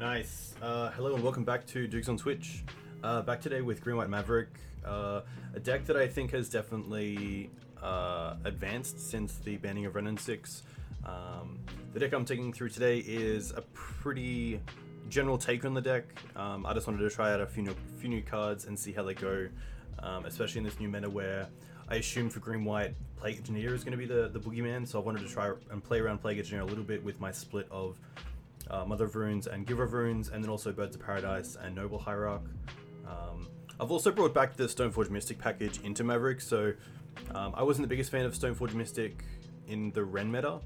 Nice. Hello and welcome back to Dukes on Twitch. Back today with GW Maverick, a deck that I think has definitely advanced since the banning of Renin 6. The deck I'm taking through today is a pretty general take on the deck. I just wanted to try out a few new cards and see how they go, especially in this new meta where I assume for green-white, Plague Engineer is going to be the boogeyman, so I wanted to try and play around Plague Engineer a little bit with my split of Mother of Runes and Giver of Runes, and then also Birds of Paradise and Noble Hierarch. I've also brought back the Stoneforge Mystic package into Maverick, so I wasn't the biggest fan of Stoneforge Mystic in the Ren meta,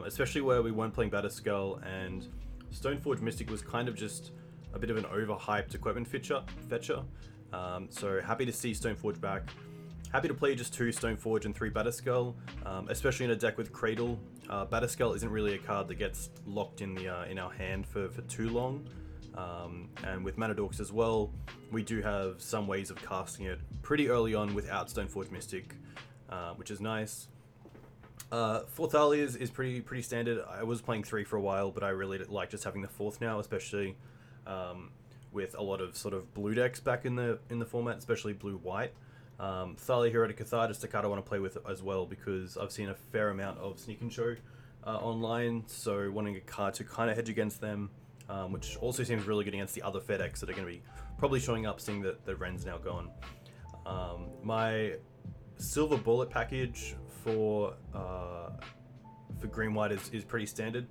especially where we weren't playing Batterskull, and Stoneforge Mystic was kind of just a bit of an overhyped equipment fetcher. So happy to see Stoneforge back. Happy to play just 2 Stoneforge and 3 Batterskull, especially in a deck with Cradle. Batterskull isn't really a card that gets locked in our hand for too long, and with Mana Dorks as well, we do have some ways of casting it pretty early on without Stoneforge Mystic, which is nice. 4 Thalias is pretty standard. I was playing 3 for a while, but I really like just having the 4th now, especially with a lot of sort of blue decks back in the format, especially blue-white. Thalia, Heretic, Cathar, just a card I want to play with as well, because I've seen a fair amount of Sneak and Show online, so wanting a card to kind of hedge against them, which also seems really good against the other fair decks that are going to be probably showing up, seeing that the Ren's now gone. My Silver Bullet package for green-white is pretty standard.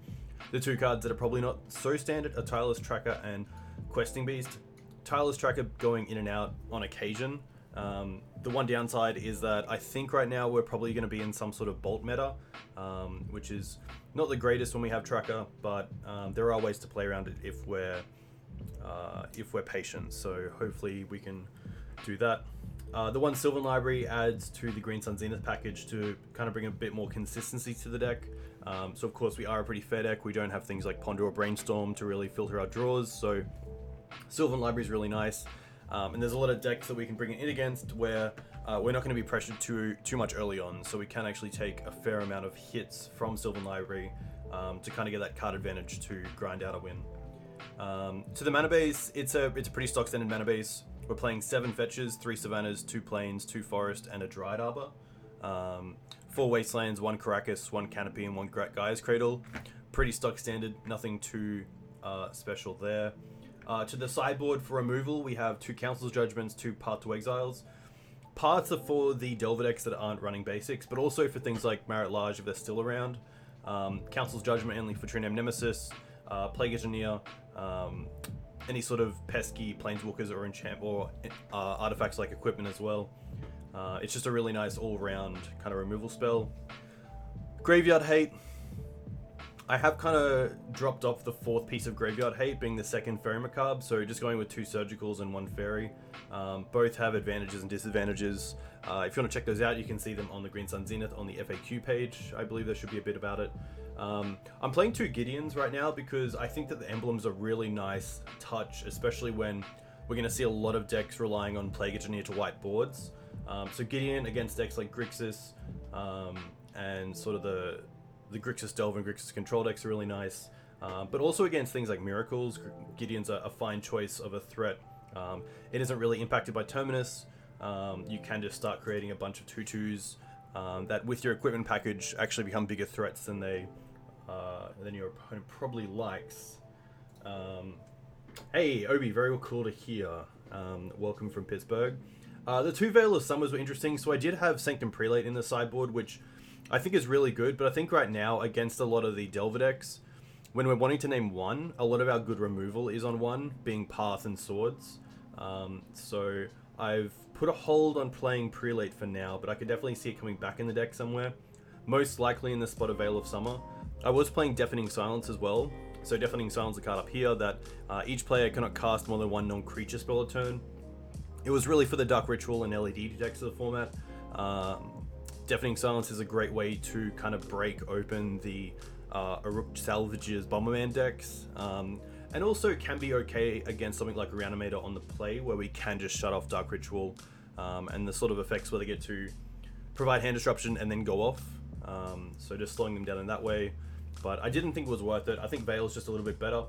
The 2 cards that are probably not so standard are Tireless Tracker and Questing Beast. Tireless Tracker going in and out on occasion. The one downside is that I think right now we're probably going to be in some sort of Bolt meta, which is not the greatest when we have Tracker, but there are ways to play around it if we're patient. So hopefully we can do that. The one Sylvan Library adds to the Green Sun Zenith package to kind of bring a bit more consistency to the deck. So of course we are a pretty fair deck. We don't have things like Ponder or Brainstorm to really filter our draws. So Sylvan Library is really nice. And there's a lot of decks that we can bring it in against where we're not going to be pressured too much early on, so we can actually take a fair amount of hits from Sylvan Library to kind of get that card advantage to grind out a win. To the mana base, it's a pretty stock standard mana base. We're playing 7 fetches, 3 Savannahs, 2 Plains, 2 Forest, and a Dryad Arbor. 4 Wastelands, 1 Karakas, 1 Canopy, and 1 Gaea's Cradle. Pretty stock standard, nothing too special there. To the sideboard for removal, we have 2 Council's Judgments, 2 Path to Exiles. Paths are for the Delver decks that aren't running basics, but also for things like Marit Large if they're still around. Council's Judgment only for Trinam Nemesis, Plague Engineer, any sort of pesky Planeswalkers or enchant or artifacts like Equipment as well. It's just a really nice all-round kind of removal spell. Graveyard Hate. I have kind of dropped off the 4th piece of Graveyard Hate, being the 2nd Faerie Macabre, so just going with 2 Surgicals and 1 Fairy. Both have advantages and disadvantages. If you want to check those out, you can see them on the Green Sun Zenith on the FAQ page. I believe there should be a bit about it. I'm playing 2 Gideons right now because I think that the emblems are really nice touch, especially when we're going to see a lot of decks relying on Plague Engineer to white boards. So Gideon against decks like Grixis and sort of the Grixis Delve and Grixis Control decks are really nice, but also against things like Miracles, Gideon's a fine choice of a threat. It isn't really impacted by Terminus. You can just start creating a bunch of 2/2s that with your equipment package actually become bigger threats than your opponent probably likes. Hey Obi, very cool to hear. Welcome from Pittsburgh. The 2 Veil of Summers were interesting, so I did have Sanctum Prelate in the sideboard, which I think is really good, but I think right now against a lot of the Delver decks, when we're wanting to name 1, a lot of our good removal is on 1, being Path and Swords. So I've put a hold on playing Prelate for now, but I could definitely see it coming back in the deck somewhere. Most likely in the spot of Veil of Summer. I was playing Deafening Silence as well. So Deafening Silence is a card up here that each player cannot cast more than 1 non-creature spell a turn. It was really for the Dark Ritual and LED decks of the format. Deafening Silence is a great way to kind of break open the Uruk Salvage's Bomberman decks, and also can be okay against something like Reanimator on the play, where we can just shut off Dark Ritual and the sort of effects where they get to provide hand disruption and then go off. So just slowing them down in that way. But I didn't think it was worth it. I think Veil's just a little bit better.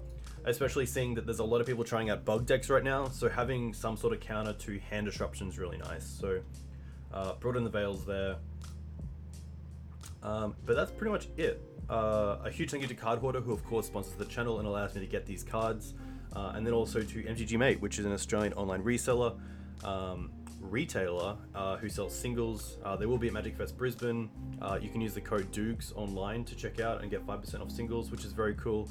especially seeing that there's a lot of people trying out bug decks right now, so having some sort of counter to hand disruption is really nice. So brought in the Veils there. But that's pretty much it. A huge thank you to Card Hoarder, who of course sponsors the channel and allows me to get these cards. And then also to MTG Mate, which is an Australian online reseller, retailer, who sells singles. They will be at Magic Fest Brisbane. You can use the code DUGS online to check out and get 5% off singles, which is very cool.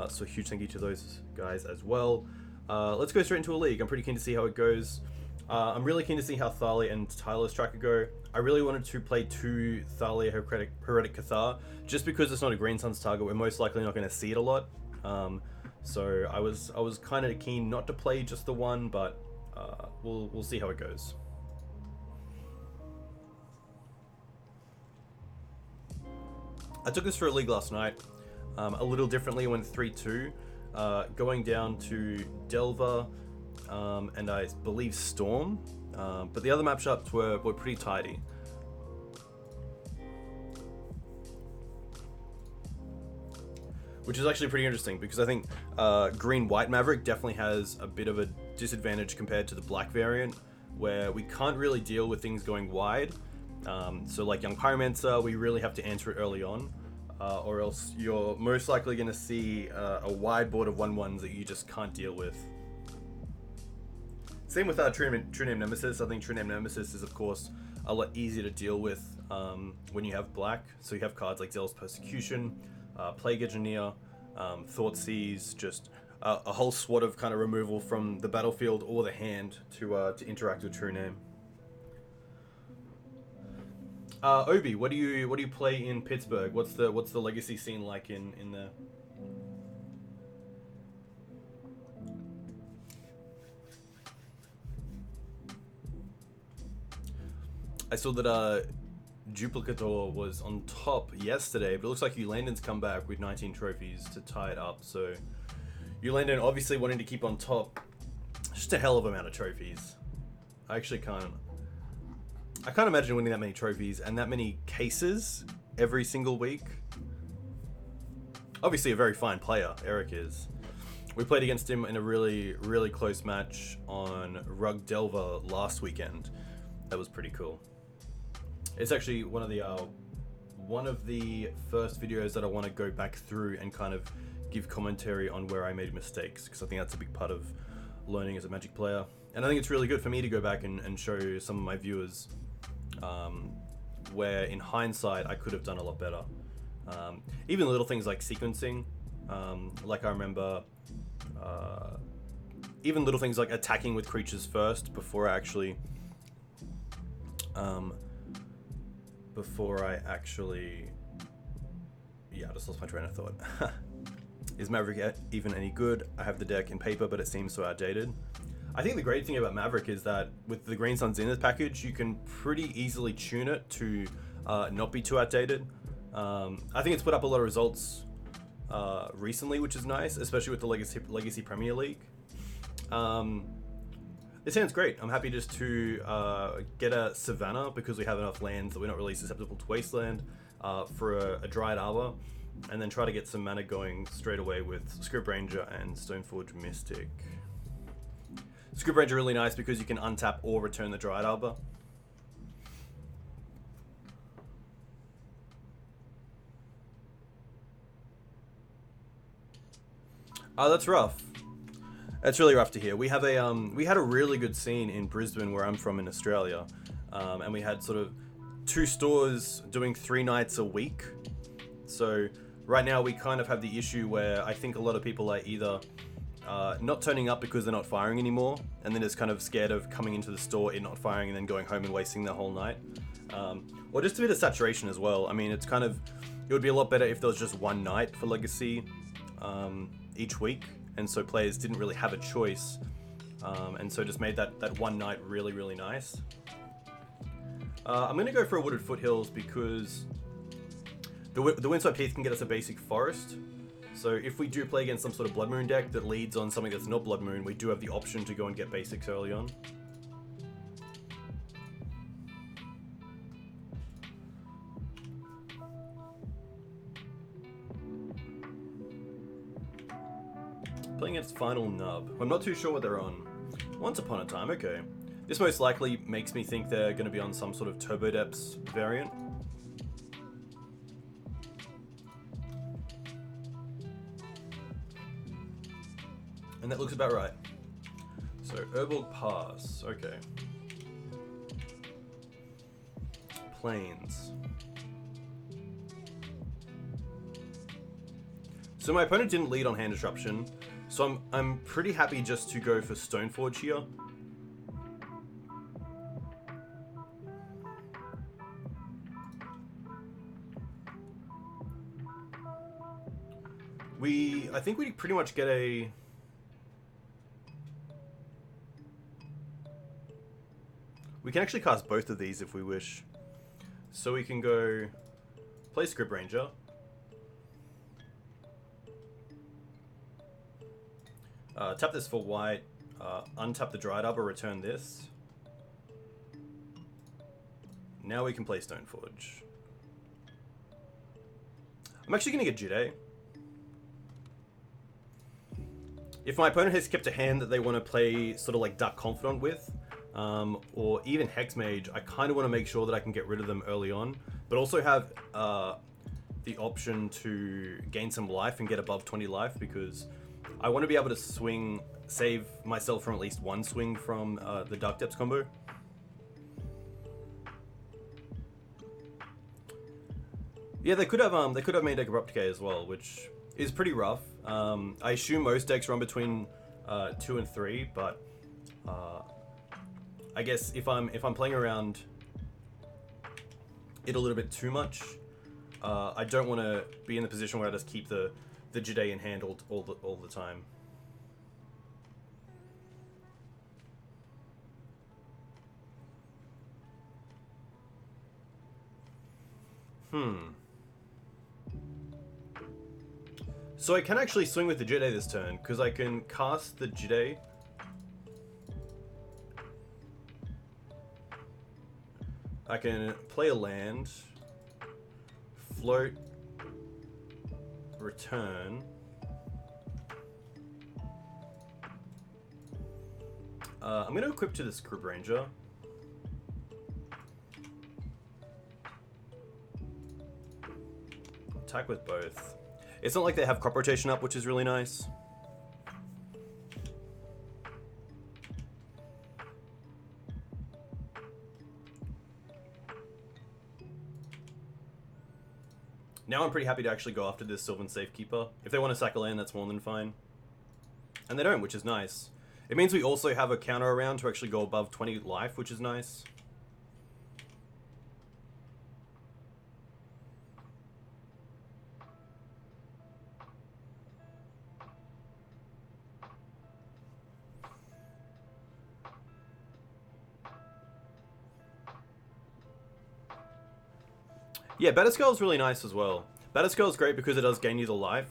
So huge thank you to those guys as well. Let's go straight into a league. I'm pretty keen to see how it goes. I'm really keen to see how Thalia and Tireless Tracker go. I really wanted to play 2 Thalia Heretic Cathar, just because it's not a Green Suns target. We're most likely not going to see it a lot. So I was kind of keen not to play just the one, but we'll see how it goes. I took this for a league last night, a little differently. Went 3-2, going down to Delver and I believe Storm, but the other matchups were pretty tidy. Which is actually pretty interesting, because I think green-white Maverick definitely has a bit of a disadvantage compared to the black variant, where we can't really deal with things going wide. So like Young Pyromancer, we really have to answer it early on, or else you're most likely going to see a wide board of 1/1s that you just can't deal with. Same with True Name Nemesis. I think True Name Nemesis is of course a lot easier to deal with when you have black. So you have cards like Zealous Persecution, Plague Engineer, Thoughtseize, just a whole swat of kind of removal from the battlefield or the hand to interact with True Name. Obi, what do you play in Pittsburgh? What's the legacy scene like in there? I saw that Duplicator was on top yesterday, but it looks like Ulandon's come back with 19 trophies to tie it up. So Ulandon obviously wanting to keep on top. Just a hell of an amount of trophies. I can't imagine winning that many trophies and that many cases every single week. Obviously a very fine player, Eric is. We played against him in a really, really close match on Rug Delver last weekend. That was pretty cool. It's actually one of the first videos that I want to go back through and kind of give commentary on where I made mistakes, because I think that's a big part of learning as a Magic player. And I think it's really good for me to go back and show some of my viewers where in hindsight I could have done a lot better. Even little things like sequencing, like I remember even little things like attacking with creatures first before I actually I just lost my train of thought. Is Maverick even any good? I have the deck in paper, but it seems so outdated. I think the great thing about Maverick is that with the Green Sun Zenith package, you can pretty easily tune it to not be too outdated. I think it's put up a lot of results recently, which is nice, especially with the Legacy Premier League. It sounds great. I'm happy just to get a Savannah, because we have enough lands that we're not really susceptible to Wasteland, for a Dryad Arbor, and then try to get some mana going straight away with Scryb Ranger and Stoneforge Mystic. Scryb Ranger really nice because you can untap or return the Dryad Arbor. Oh, that's rough. That's really rough to hear. We have we had a really good scene in Brisbane, where I'm from in Australia, and we had sort of 2 stores doing 3 nights a week. So right now we kind of have the issue where I think a lot of people are either not turning up because they're not firing anymore, and then just kind of scared of coming into the store, it not firing, and then going home and wasting the whole night. Or just a bit of saturation as well. I mean, it would be a lot better if there was just one night for Legacy each week, and so players didn't really have a choice, and so just made that one night really, really nice. I'm going to go for a Wooded Foothills because the Windswept Heath can get us a basic forest. So if we do play against some sort of Blood Moon deck that leads on something that's not Blood Moon, we do have the option to go and get basics early on. its final nub. I'm not too sure what they're on. Once Upon a Time, okay. This most likely makes me think they're going to be on some sort of Turbo Depths variant. And that looks about right. So, Urborg Pass, okay. Plains. So my opponent didn't lead on hand disruption, so I'm pretty happy just to go for Stoneforge here. I think we pretty much get a... We can actually cast both of these if we wish. So we can go play Scryb Ranger. Tap this for white, untap the Dryad Arbor, return this. Now we can play Stoneforge. I'm actually going to get Jitte. If my opponent has kept a hand that they want to play sort of like Dark Confidant with, or even Hexmage, I kind of want to make sure that I can get rid of them early on, but also have the option to gain some life and get above 20 life, because I want to be able to save myself from at least one swing from the Dark Depths combo. Yeah, they could have made deck Abrupt Decay as well, which is pretty rough. I assume most decks run between 2 and 3, but I guess if I'm playing around it a little bit too much, I don't want to be in the position where I just keep the Jitte in hand all the time. So I can actually swing with the Jitte this turn, because I can cast the Jitte. I can play a land, float, return. I'm going to equip to the Scryb Ranger. Attack with both. It's not like they have crop rotation up, which is really nice. Now I'm pretty happy to actually go after this Sylvan Safekeeper. If they want to sack a land, that's more than fine. And they don't, which is nice. It means we also have a counter around to actually go above 20 life, which is nice. Yeah, Batterskull is really nice as well. Batterskull is great because it does gain you the life.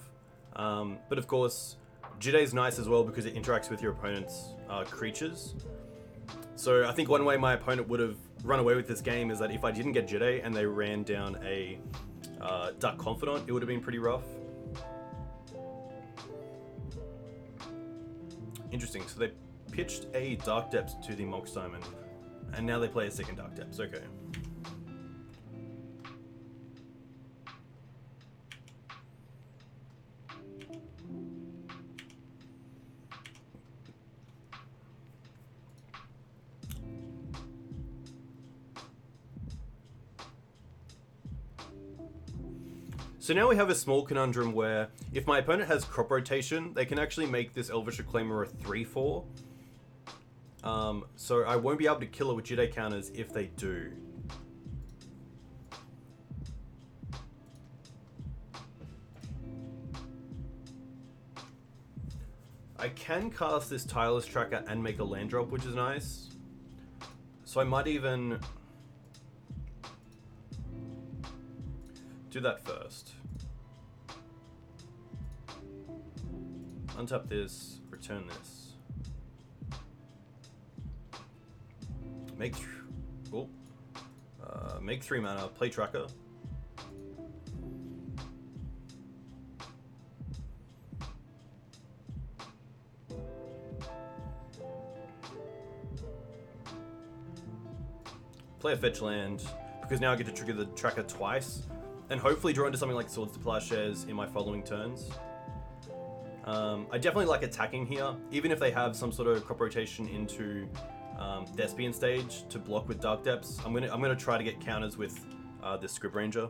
But of course, Jitte is nice as well because it interacts with your opponent's creatures. So I think one way my opponent would have run away with this game is that if I didn't get Jitte and they ran down a Dark Confidant, it would have been pretty rough. Interesting, so they pitched a Dark Depths to the Mox Diamond, and now they play a second Dark Depths, okay. So now we have a small conundrum where if my opponent has crop rotation, they can actually make this Elvish Reclaimer a 3/4. So I won't be able to kill it with Jitte counters if they do. I can cast this Tireless Tracker and make a land drop, which is nice. So I might even do that first. Untap this, return this. Make 3 mana, play Tracker. play a fetch land, because now I get to trigger the tracker twice, and hopefully draw into something like Swords to Plowshares in my following turns. I definitely like attacking here, even if they have some sort of crop rotation into Thespian stage to block with Dark Depths. I'm gonna try to get counters with this Scryb Ranger.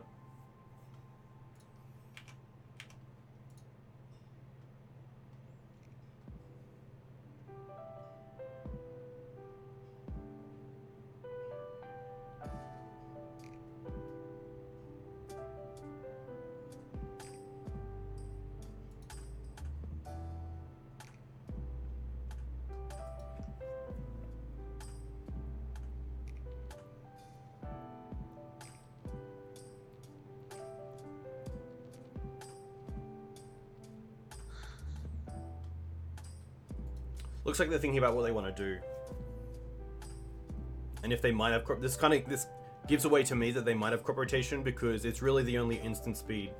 Looks like they're thinking about what they want to do, and if they might have this gives away to me that they might have crop rotation, because it's really the only instant speed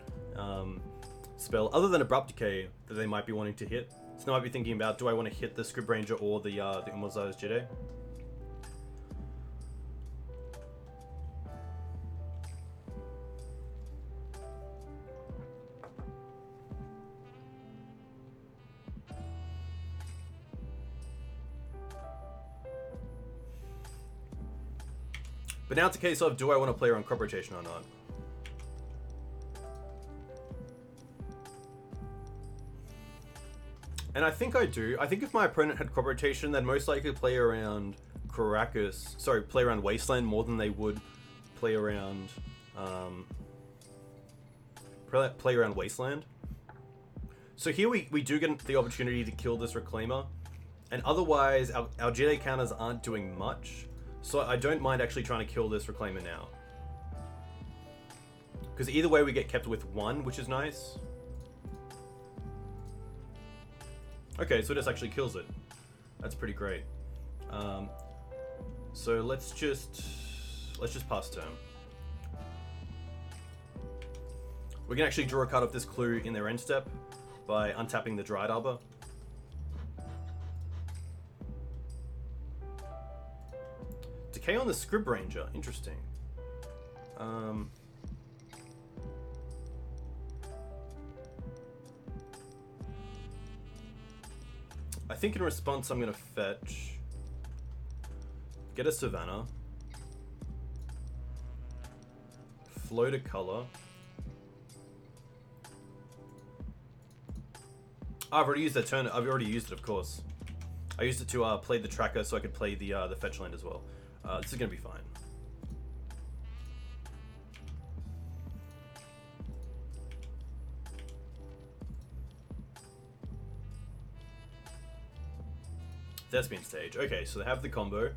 spell other than Abrupt Decay that they might be wanting to hit. So they might be thinking about, do I want to hit the Scryb Ranger or the Umezawa's Jitte? But now it's a case of, do I want to play around crop rotation or not? And I think I do. I think if my opponent had crop rotation, they'd most likely play around Karakas. Sorry, play around Wasteland more than they would play around Wasteland. So here we do get the opportunity to kill this Reclaimer, and otherwise our Jitte counters aren't doing much. So I don't mind actually trying to kill this Reclaimer now, because either way we get kept with 1, which is nice. Okay, so this actually kills it. That's pretty great. So let's just pass turn. We can actually draw a card off this clue in their end step by untapping the Dryad Arbor. Decay on the Scryb Ranger, interesting. I think in response I'm gonna fetch, get a Savannah, float a color. Oh, I've already used that turn. I've already used it, of course. I used it to play the tracker so I could play the fetch land as well. This is gonna be fine. Thespian stage. Okay, so they have the combo.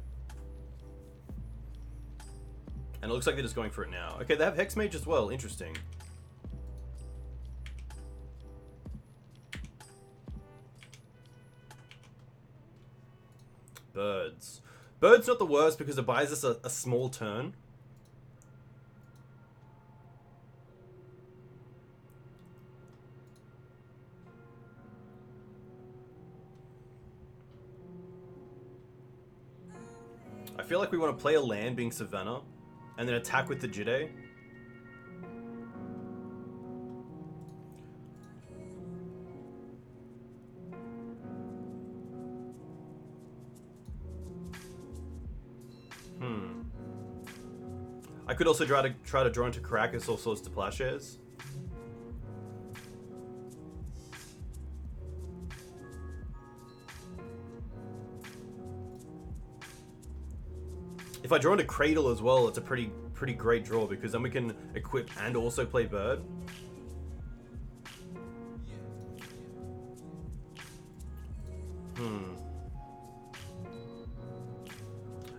And it looks like they're just going for it now. Okay, they have Hex Mage as well. Interesting. Birds. Bird's not the worst because it buys us a small turn. I feel like we want to play a land being Savannah and then attack with the Jitte. I could also try to draw into Karakas or Swords to Plowshares. If I draw into Cradle as well, it's a pretty great draw, because then we can equip and also play Bird.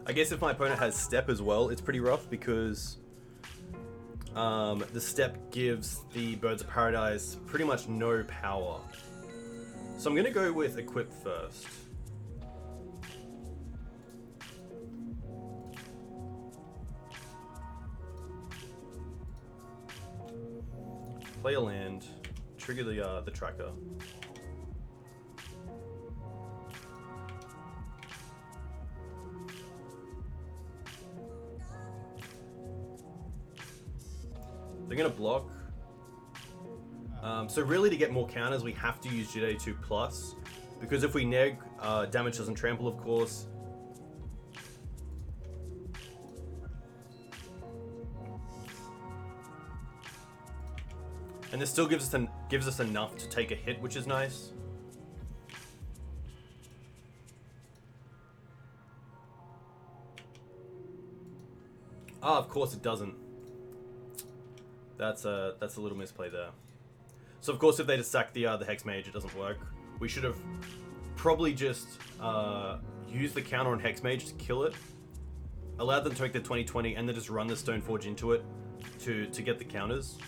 I guess if my opponent has Step as well, it's pretty rough, because the Step gives the Birds of Paradise pretty much no power. So I'm going to go with Equip first. Play a land, trigger the tracker. They're gonna block. So really, to get more counters, we have to use Jitte 2+, because if we neg, damage doesn't trample, of course. And this still gives us enough to take a hit, which is nice. Ah, of course it doesn't. That's a little misplay there. So of course, if they just sack the Hex Mage, it doesn't work. We should have probably just used the counter on Hex Mage to kill it, allowed them to make the 20/20, and then just run the Stoneforge into it to get the counters.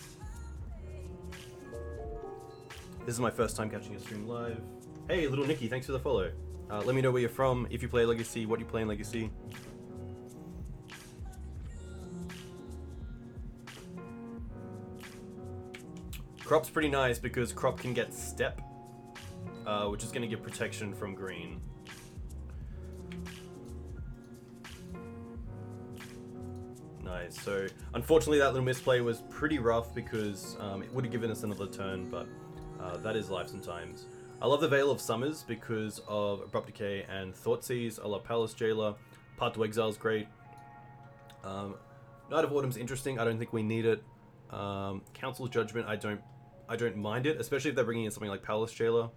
This is my first time catching a stream live. Hey, little Nikki, thanks for the follow. Let me know where you're from, if you play Legacy, what you play in Legacy. Crop's pretty nice because Crop can get Step, which is going to give protection from green. Nice. So, unfortunately, that little misplay was pretty rough because it would have given us another turn, but that is life sometimes. I love the Veil of Summers because of Abrupt Decay and Thoughtseize. I love Palace Jailer. Path to Exile is great. Night of Autumn's interesting. I don't think we need it. Council's Judgment, I don't mind it, especially if they're bringing in something like Palace Jailer.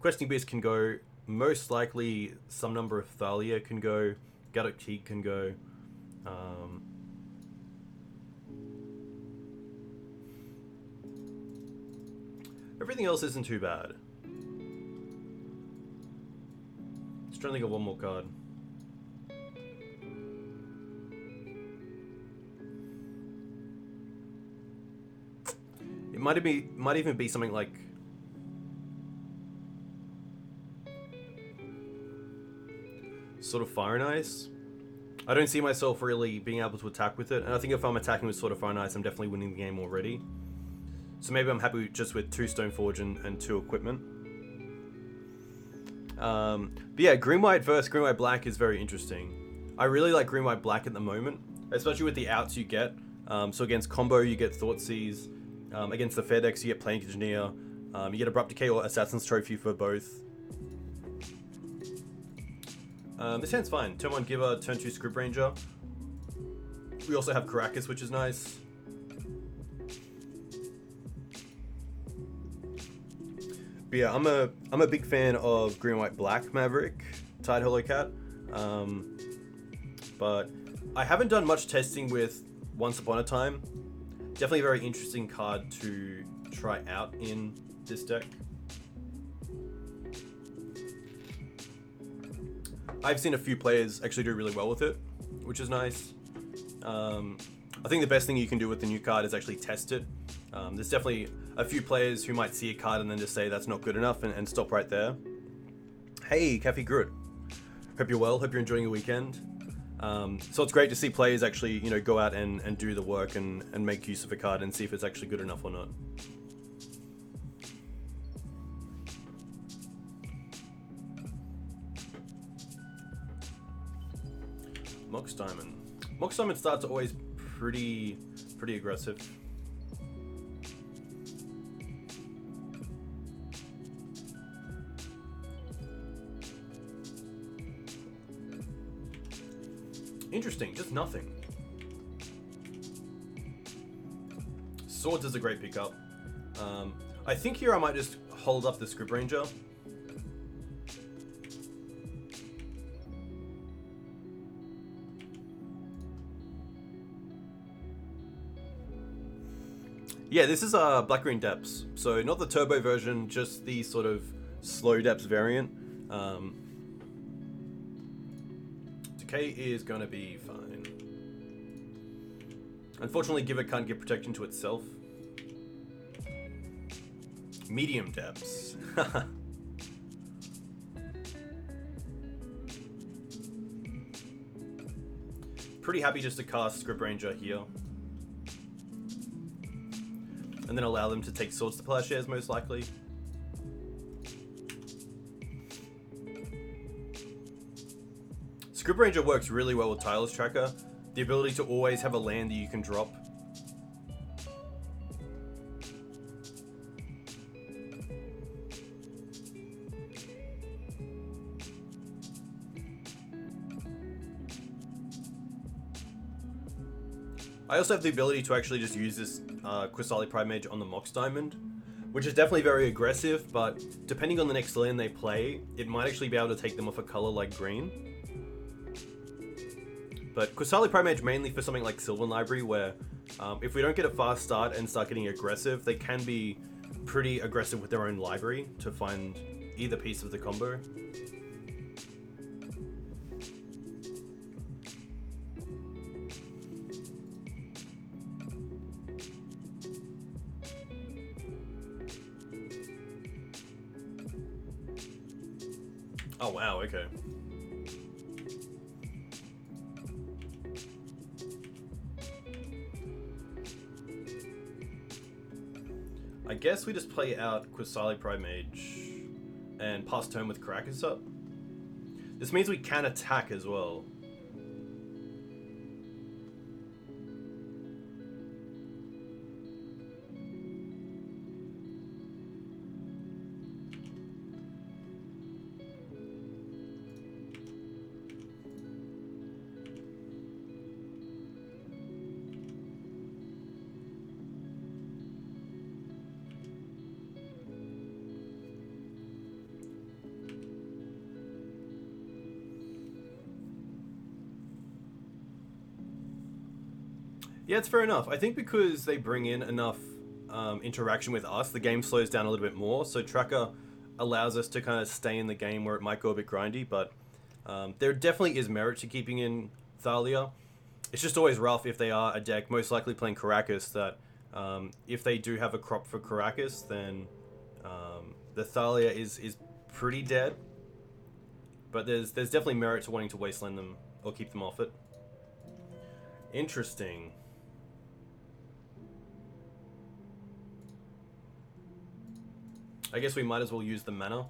Questing Beast can go. Most likely, some number of Thalia can go. Gaddock Teeg can go. Everything else isn't too bad. Just trying to think of one more card. It might even be something like sort of Fire and Ice. I don't see myself really being able to attack with it, and I think if I'm attacking with Sword of Fire and Ice, I'm definitely winning the game already. So maybe I'm happy just with 2 Stoneforge and 2 equipment. But yeah, Green White versus Green White Black is very interesting. I really like Green White Black at the moment, especially with the outs you get. So against combo, you get Thoughtseize. Against the fair decks, you get Plank Engineer. You get Abrupt Decay or Assassin's Trophy for both. This hand's fine. Turn 1 Giver, turn 2 Scryb Ranger. We also have Karakas, which is nice. But yeah, I'm a big fan of Green White Black Maverick, Tide Hollow Cat. But I haven't done much testing with Once Upon a Time. Definitely a very interesting card to try out in this deck. I've seen a few players actually do really well with it, which is nice. I think the best thing you can do with the new card is actually test it. There's definitely a few players who might see a card and then just say that's not good enough and stop right there. Hey, Cafe Groot. Hope you're well. Hope you're enjoying your weekend. So it's great to see players actually, go out and do the work and make use of a card and see if it's actually good enough or not. Mox Diamond. Mox Diamond starts are always pretty aggressive. Interesting, just nothing. Swords is a great pickup. I think here I might just hold up the Scryb Ranger. Yeah, this is Black-Green Depths. So not the turbo version, just the sort of slow depths variant. Decay is gonna be fine. Unfortunately, Giver can't give protection to itself. Medium depths. Pretty happy just to cast Scryb Ranger here. And then allow them to take Swords to Plowshares, most likely. Scryb Ranger works really well with Tireless Tracker. The ability to always have a land that you can drop I also have the ability to actually just use this Qasali Pridemage on the Mox Diamond, which is definitely very aggressive, but depending on the next land they play, it might actually be able to take them off a color like green. But Qasali Pridemage mainly for something like Sylvan Library, where if we don't get a fast start and start getting aggressive, they can be pretty aggressive with their own library to find either piece of the combo. Oh wow, okay. I guess we just play out Qasali Pridemage and pass turn with Karakas up. This means we can attack as well. Yeah, it's fair enough. I think because they bring in enough interaction with us, the game slows down a little bit more. So Tracker allows us to kind of stay in the game where it might go a bit grindy, but there definitely is merit to keeping in Thalia. It's just always rough if they are a deck, most likely playing Karakas, that if they do have a crop for Karakas, then the Thalia is pretty dead. But there's definitely merit to wanting to Wasteland them or keep them off it. Interesting. I guess we might as well use the mana.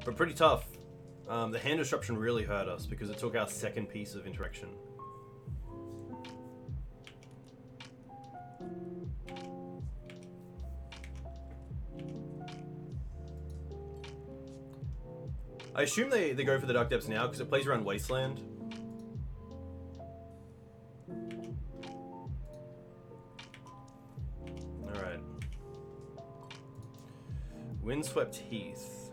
But pretty tough. The hand disruption really hurt us because it took our second piece of interaction. I assume they go for the Dark Depths now because it plays around Wasteland. Alright. Windswept Heath.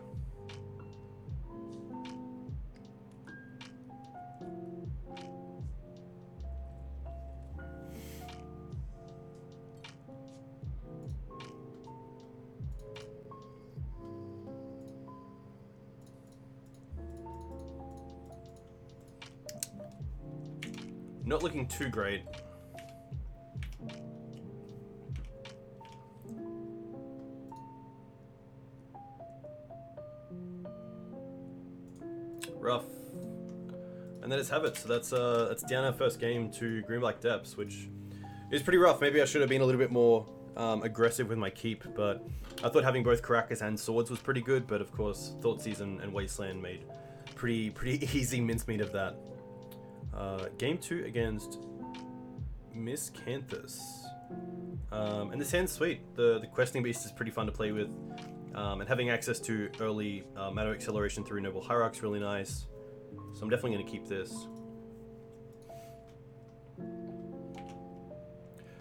Not looking too great. Rough. And then just have it. So that's down our first game to Green Black Depths, which is pretty rough. Maybe I should have been a little bit more aggressive with my keep, but I thought having both Karakas and swords was pretty good. But of course, Thoughtseize and Wasteland made pretty easy mincemeat of that. Game 2 against Miscanthus. And this hand's sweet. The Questing Beast is pretty fun to play with. And having access to early mana acceleration through Noble Hierarch is really nice. So I'm definitely going to keep this.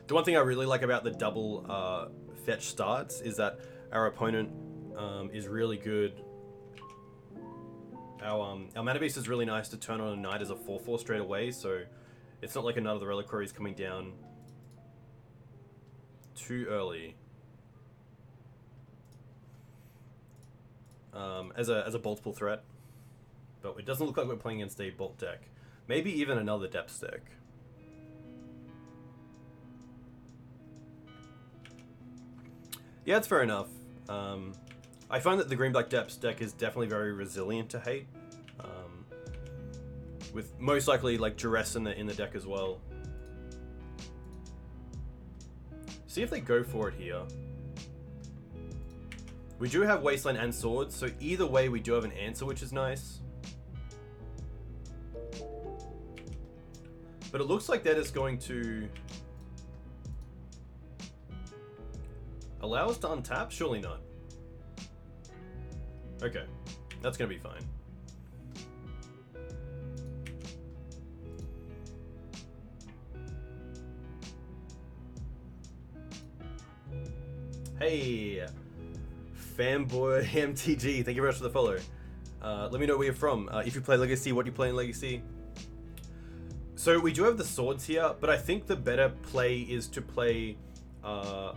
The one thing I really like about the double fetch starts is that our opponent is really good. Our Mana Beast is really nice to turn on a Knight as a 4/4 straight away, so it's not like another of the Reliquary is coming down too early. As a multiple threat. But it doesn't look like we're playing against a Bolt deck. Maybe even another Depths deck. Yeah, it's fair enough. I find that the Green-Black Depths deck is definitely very resilient to hate. With most likely like Duress in the deck as well. See if they go for it here. We do have Wasteland and Swords, so either way we do have an answer, which is nice. But it looks like they're just going to... Allow us to untap? Surely not. Okay, that's gonna be fine. Hey, fanboy MTG, thank you very much for the follow. Let me know where you're from. If you play Legacy, what do you play in Legacy? So we do have the swords here, but I think the better play is to play... we're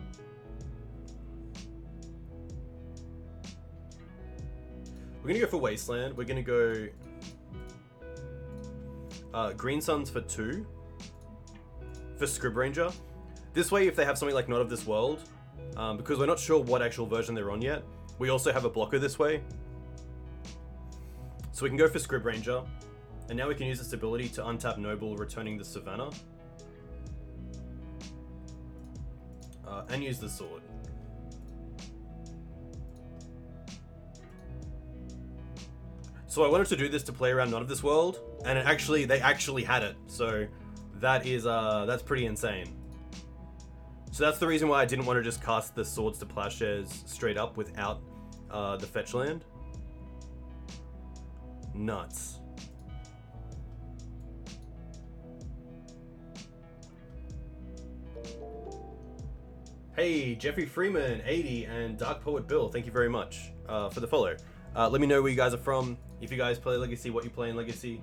gonna go for Wasteland. We're gonna go Green Suns for 2 for Scryb Ranger. This way, if they have something like Not of This World, because we're not sure what actual version they're on yet, we also have a blocker this way. So we can go for Scryb Ranger, and now we can use this ability to untap Noble, returning the Savannah, and use the sword. So I wanted to do this to play around Not of This World, and they actually had it. So that is that's pretty insane. So that's the reason why I didn't want to just cast the swords to Plowshares straight up without the fetch land. Nuts. Hey, Jeffrey Freeman, 80, and Dark Poet Bill, thank you very much for the follow. Let me know where you guys are from. If you guys play Legacy, what you play in Legacy.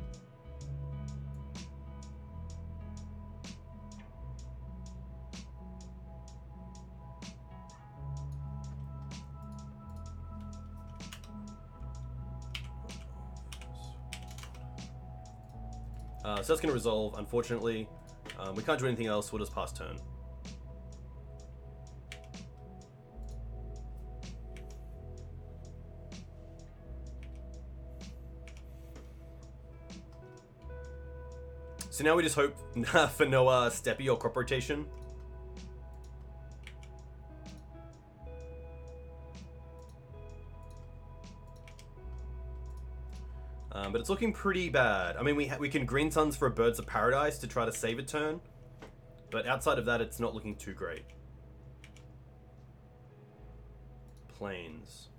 So that's going to resolve, unfortunately. We can't do anything else, we'll just pass turn. So now we just hope for no steppy or crop rotation. But it's looking pretty bad. I mean, we can Green Suns for a Birds of Paradise to try to save a turn. But outside of that, it's not looking too great. Plains.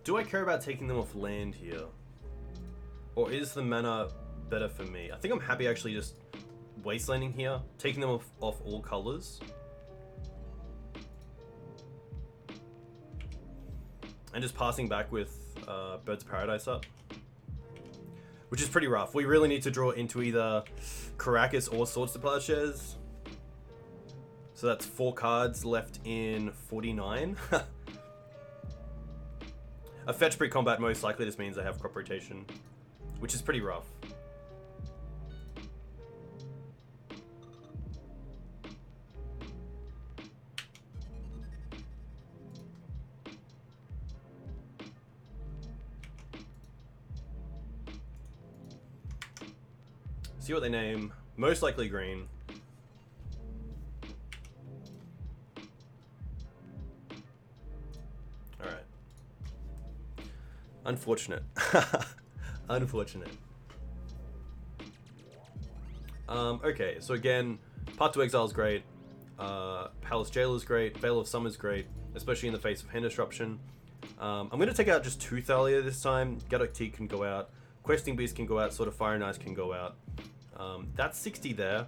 Do I care about taking them off land here? Or is the mana better for me? I think I'm happy actually just wastelanding here, taking them off all colors. And just passing back with Birds of Paradise up. Which is pretty rough. We really need to draw into either Karakas or Swords to Plowshares. So that's 4 cards left in 49. A fetch pre-combat most likely just means I have crop rotation, which is pretty rough. See what they name. Most likely green. Alright. Unfortunate. Unfortunate. Okay, so again, Path to Exile is great. Palace Jail is great. Veil of Summer is great, especially in the face of hand disruption. I'm going to take out just 2 Thalia this time. Gaddock Teeg can go out. Questing Beast can go out. Sort of Fire and Ice can go out. That's 60 there.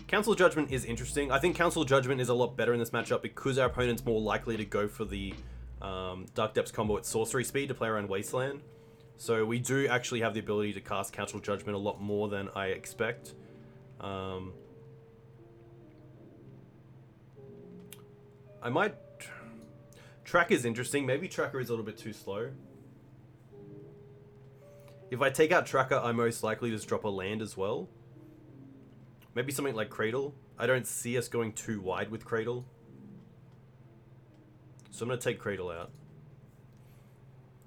Council Judgment is interesting. I think Council Judgment is a lot better in this matchup because our opponent's more likely to go for the Dark Depths combo at sorcery speed to play around Wasteland. So we do actually have the ability to cast Council Judgment a lot more than I expect. I might... Tracker is interesting. Maybe Tracker is a little bit too slow. If I take out Tracker, I most likely just drop a land as well. Maybe something like Cradle. I don't see us going too wide with Cradle. So I'm gonna take Cradle out.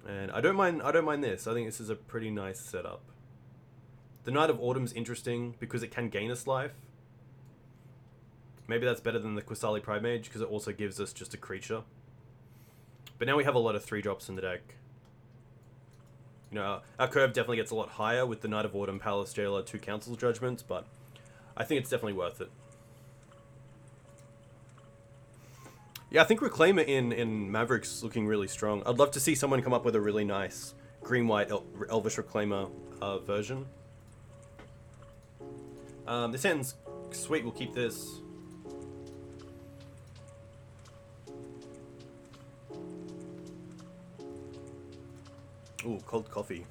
And I don't mind this. I think this is a pretty nice setup. The Knight of Autumn's interesting because it can gain us life. Maybe that's better than the Qasali Pridemage because it also gives us just a creature. But now we have a lot of 3-drops in the deck. You know, our curve definitely gets a lot higher with the Knight of Autumn, Palace Jailer, 2 Council Judgments, but I think it's definitely worth it. Yeah, I think Reclaimer in Maverick's looking really strong. I'd love to see someone come up with a really nice green-white Elvish Reclaimer version. This hand's sweet, we'll keep this. Ooh, cold coffee.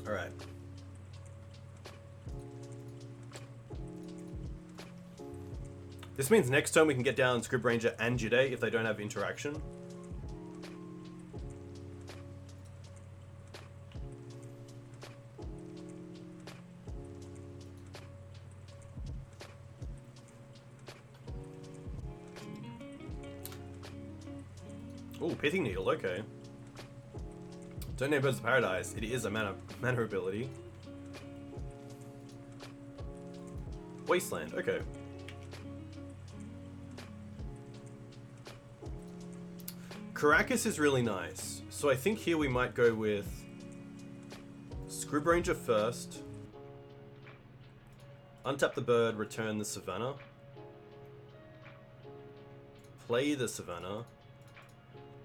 Alright. This means next turn we can get down Scryb Ranger and Jitte if they don't have interaction. Ooh, Pithing Needle, okay. Don't name Birds of Paradise. It is a mana ability. Wasteland, okay. Karakas is really nice. So I think here we might go with Scryb Ranger first. Untap the bird, return the Savannah. Play the Savannah.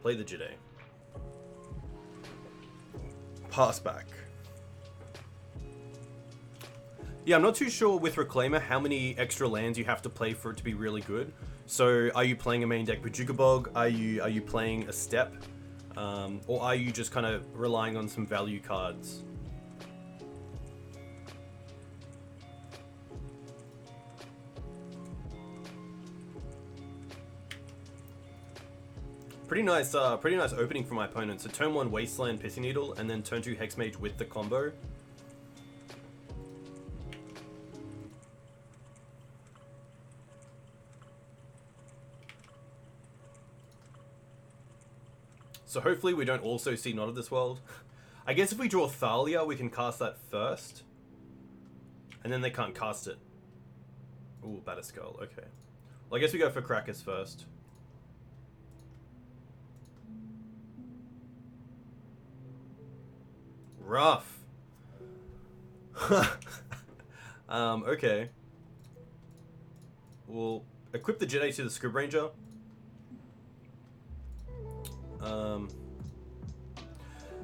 Play the Jitte. Pass back. Yeah, I'm not too sure with Reclaimer how many extra lands you have to play for it to be really good. So, are you playing a main deck Bojuka Bog? Are you playing a step? Or are you just kind of relying on some value cards? Pretty nice opening for my opponent. So turn 1 Wasteland Pithing Needle, and then turn 2 Hexmage with the combo. So hopefully we don't also see Not of This World. I guess if we draw Thalia, we can cast that first. And then they can't cast it. Ooh, Batterskull, okay. Well, I guess we go for Karakas first. Rough. Okay. We'll equip the Jitte to the Scryb Ranger.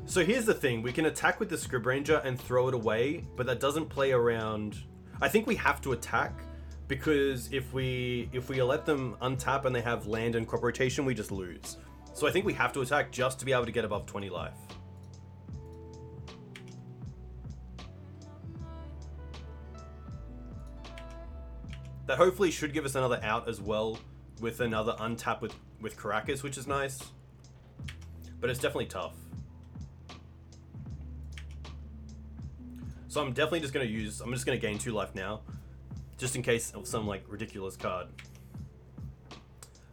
So here's the thing. We can attack with the Scryb Ranger and throw it away, but that doesn't play around. I think we have to attack because if we let them untap and they have land and crop rotation, we just lose. So I think we have to attack just to be able to get above 20 life. That hopefully should give us another out as well with another untap with Karakas, which is nice. But it's definitely tough. So I'm definitely just going to I'm just going to gain 2 life now. Just in case of some like ridiculous card.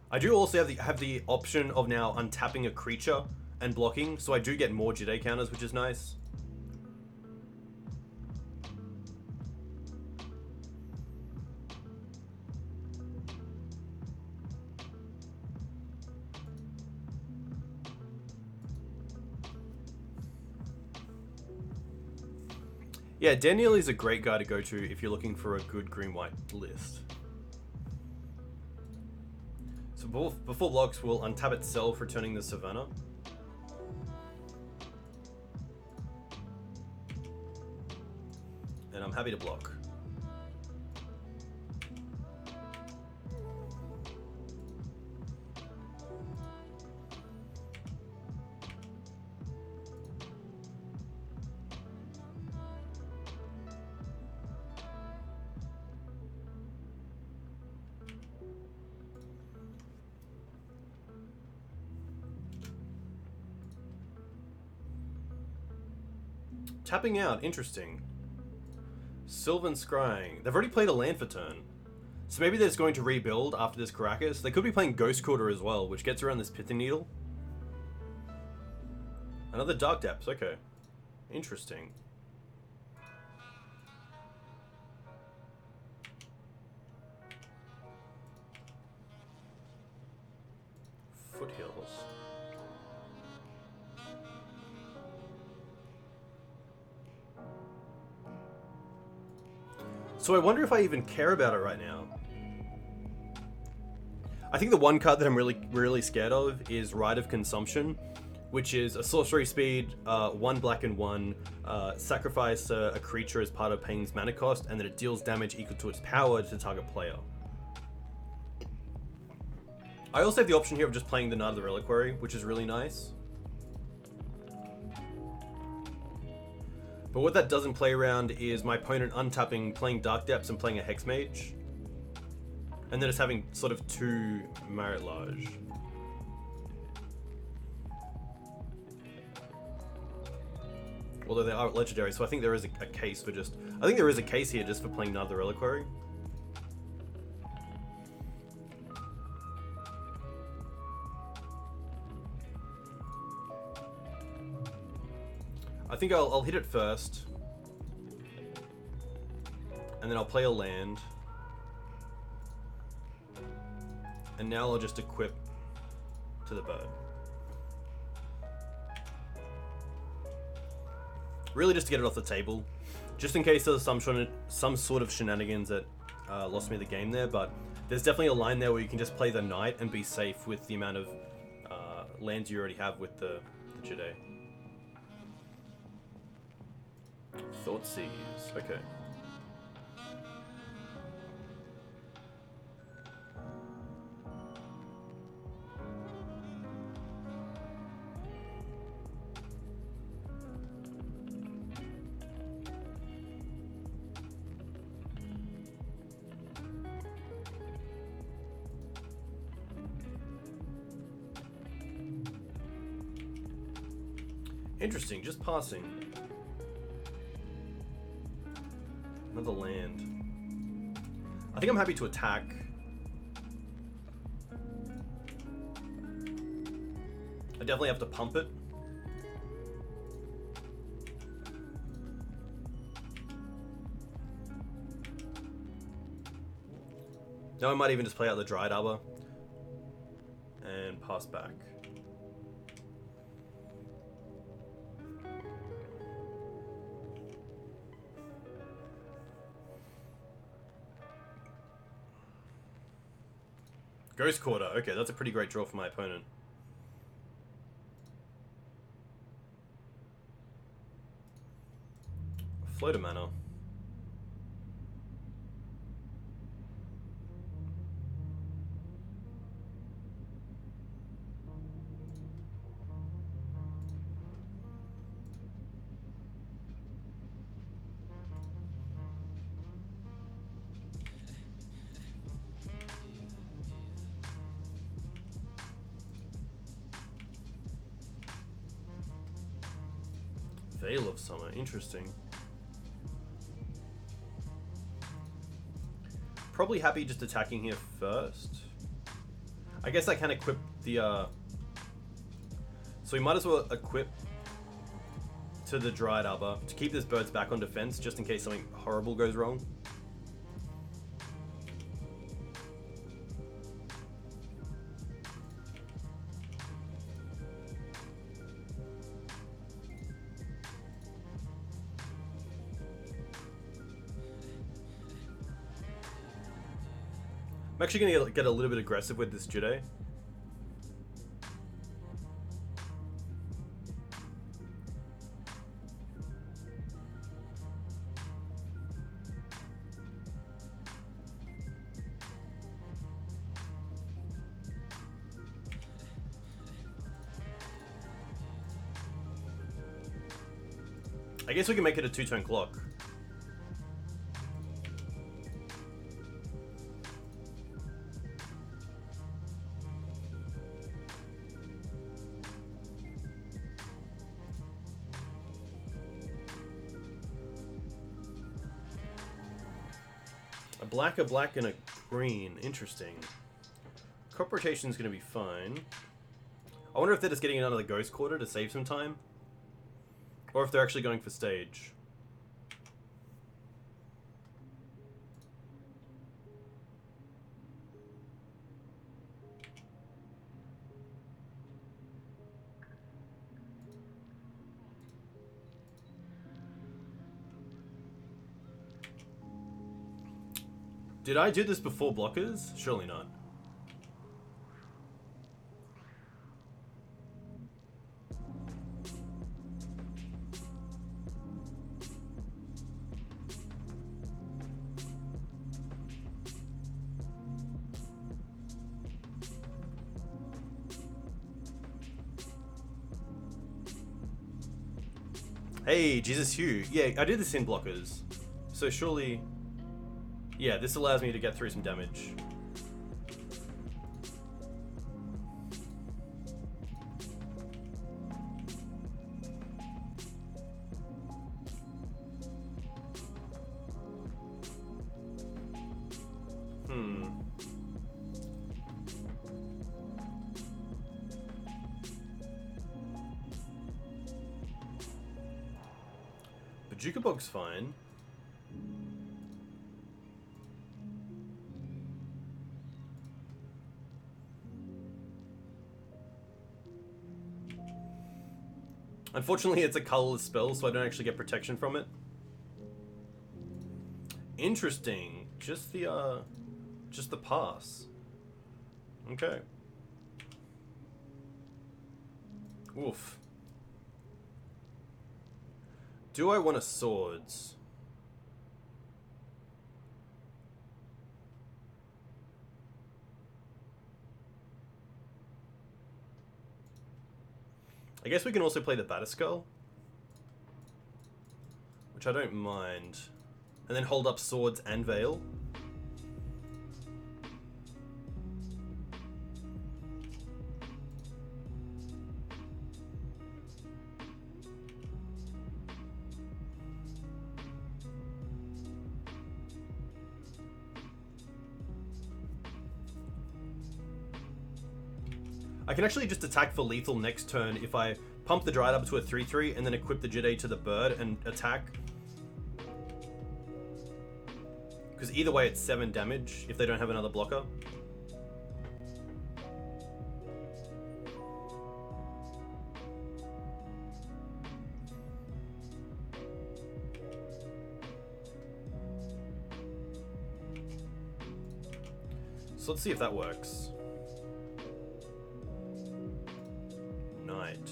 I do also have the option of now untapping a creature and blocking. So I do get more Jitte counters, which is nice. Yeah, Daniel is a great guy to go to if you're looking for a good green-white list. So before blocks, we'll untap itself, returning the Savannah. And I'm happy to block. Tapping out, interesting. Sylvan Scrying. They've already played a land for turn. So maybe they're just going to rebuild after this Karakas. They could be playing Ghost Quarter as well, which gets around this Pithing Needle. Another Dark Depths, okay. Interesting. Foothills. So I wonder if I even care about it right now. I think the one card that I'm really scared of is Rite of Consumption, which is a sorcery speed, 1 black and 1, sacrifice a creature as part of Pain's mana cost, and then it deals damage equal to its power to target player. I also have the option here of just playing the Knight of the Reliquary, which is really nice. But what that doesn't play around is my opponent untapping, playing Dark Depths and playing a Hex Mage. And then it's having sort of 2 Marit Lage. Although they are legendary, so I think there is a case for just... I think there is a case here just for playing Knight of the Reliquary. I think I'll hit it first. And then I'll play a land. And now I'll just equip to the bird. Really just to get it off the table. Just in case there's some sort of shenanigans that lost me the game there, but there's definitely a line there where you can just play the knight and be safe with the amount of lands you already have with the Jitte. Thoughtseize, okay. Interesting, just passing. Another land. I think I'm happy to attack. I definitely have to pump it. Now I might even just play out the Dryad Arbor and pass back. Ghost Quarter. Okay, that's a pretty great draw for my opponent. Floater mana. Veil of Summer, interesting. Probably happy just attacking here first. I guess I can equip the so we might as well equip to the Dryad Arbor to keep this bird's back on defense just in case something horrible goes wrong. I'm actually going to get a little bit aggressive with this Jitte. I guess we can make it a 2-turn clock. A black, and a green. Interesting. Crop rotation is going to be fine. I wonder if they're just getting another Ghost Quarter to save some time. Or if they're actually going for stage. Did I do this before blockers? Surely not. Hey, Jesus Hugh. Yeah, I did this in blockers. So surely... Yeah, this allows me to get through some damage. Jukabog's fine. Unfortunately, it's a colorless spell, so I don't actually get protection from it. Interesting. Just the pass. Okay. Oof. Do I want a swords? I guess we can also play the Batterskull, which I don't mind. And then hold up swords and veil. I can actually just attack for lethal next turn if I pump the Dryad Arbor to a 3/3 and then equip the Jitte to the bird and attack. Because either way it's 7 damage if they don't have another blocker. So let's see if that works. Knight.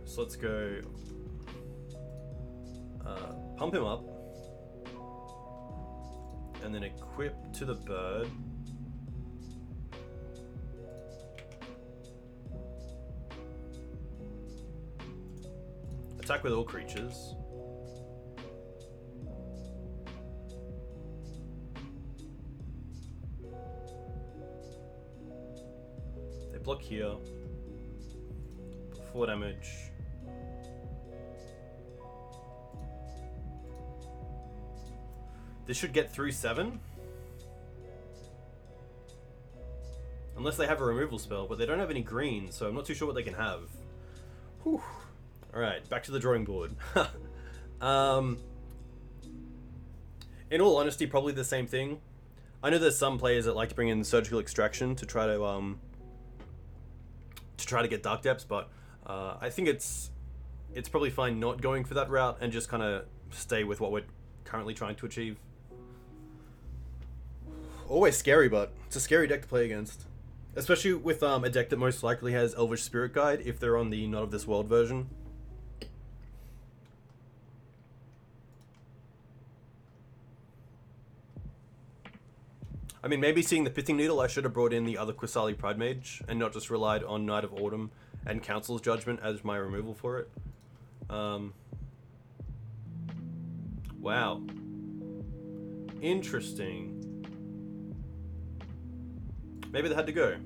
So let's go pump him up and then equip to the bird. Attack with all creatures. They block here. 4 damage. This should get through 7. Unless they have a removal spell, but they don't have any green, so I'm not too sure what they can have. Whew. Alright, back to the drawing board. In all honesty, probably the same thing. I know there's some players that like to bring in surgical extraction to try to get Dark Depths, but I think it's probably fine not going for that route and just kind of stay with what we're currently trying to achieve. Always scary, but it's a scary deck to play against. Especially with a deck that most likely has Elvish Spirit Guide if they're on the Not of This World version. I mean, maybe seeing the Pithing Needle, I should have brought in the other Qasali Pridemage and not just relied on Knight of Autumn and Council's Judgment as my removal for it. Wow. Interesting. Maybe they had to go.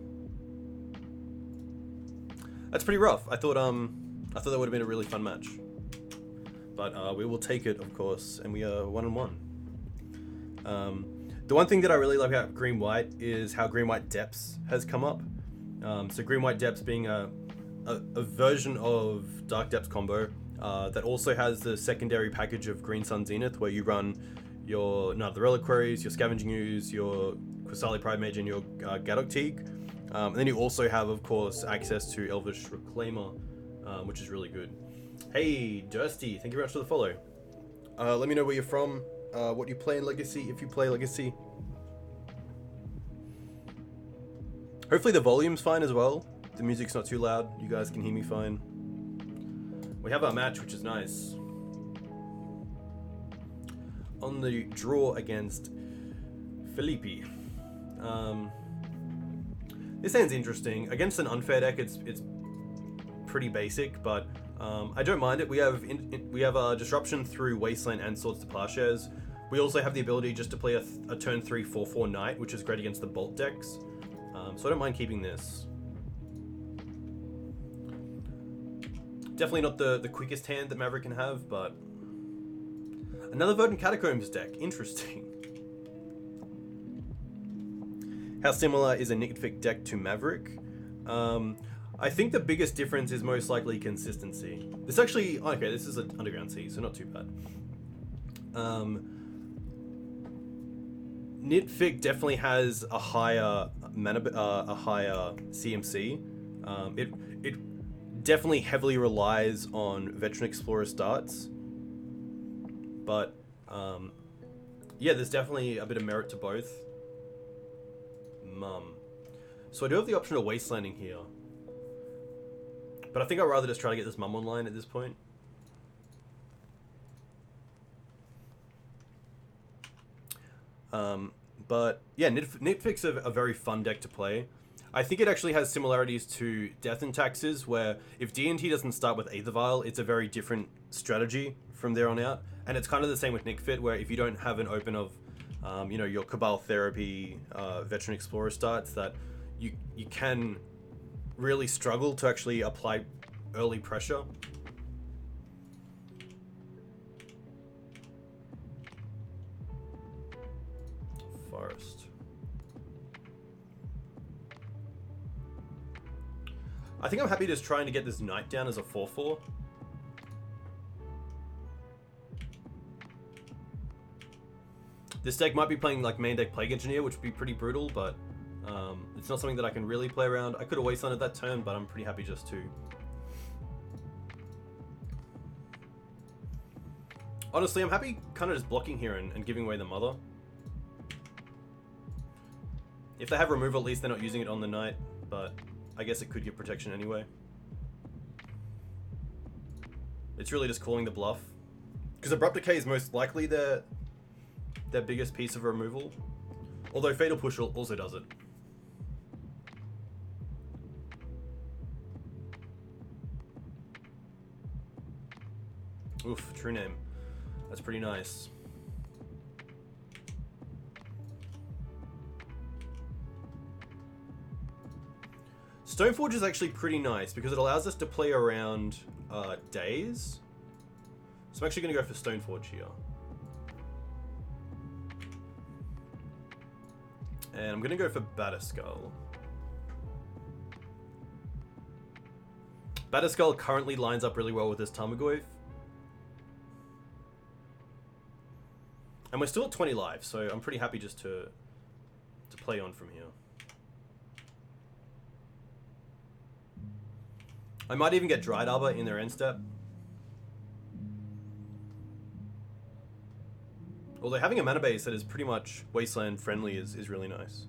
That's pretty rough. I thought that would have been a really fun match. but we will take it, of course, and we are 1-1. The one thing that I really like about Green-White is how Green-White Depths has come up. So Green-White Depths being a version of Dark Depths combo that also has the secondary package of Green Sun Zenith, where you run your the Reliquaries, your Scavenging Ooze, your Qasali Pridemage, and your Gaddock Teeg. And then you also have, of course, access to Elvish Reclaimer, which is really good. Hey, Dursty, thank you very much for the follow. Let me know where you're from, what you play in Legacy, if you play Legacy. Hopefully the volume's fine as well. The music's not too loud. You guys can hear me fine. We have our match, which is nice. On the draw against Felipe. This hand's interesting. Against an unfair deck, it's pretty basic, but I don't mind it. We have disruption through Wasteland and Swords to Plowshares. We also have the ability just to play a turn 3 4/4 Knight, which is great against the Bolt decks. So I don't mind keeping this. Definitely not the quickest hand that Maverick can have, but another Verdant Catacombs deck. Interesting. How similar is a Nitfic deck to Maverick? I think the biggest difference is most likely consistency. This actually, okay, this is an Underground Sea, so not too bad. Nitfic definitely has a higher CMC. It definitely heavily relies on Veteran Explorer starts, but yeah, there's definitely a bit of merit to both. So I do have the option of Wastelanding here, but I think I'd rather just try to get this online at this point. But yeah, Nitfic's a very fun deck to play. I think it actually has similarities to Death and Taxes, where if D&T doesn't start with Aether Vial, it's a very different strategy from there on out. And it's kind of the same with Nitfic, where if you don't have an open of your Cabal Therapy, Veteran Explorer starts, that you can really struggle to actually apply early pressure. Forest. I think I'm happy just trying to get this Knight down as a 4/4. This deck might be playing like main deck Plague Engineer, which would be pretty brutal, but it's not something that I can really play around. I could have Wastelanded that turn, but I'm pretty happy just to. Honestly, I'm happy kind of just blocking here and giving away the Mother. If they have removal, at least they're not using it on the Knight, but I guess it could give protection anyway. It's really just calling the bluff. Because Abrupt Decay is most likely their biggest piece of removal. Although Fatal Push also does it. Oof, True Name. That's pretty nice. Stoneforge is actually pretty nice because it allows us to play around days. So I'm actually going to go for Stoneforge here. And I'm going to go for Batterskull. Batterskull currently lines up really well with this Tarmogoyf. And we're still at 20 lives, so I'm pretty happy just to play on from here. I might even get Dryad Arbor in their end step. Although having a mana base that is pretty much Wasteland friendly is really nice.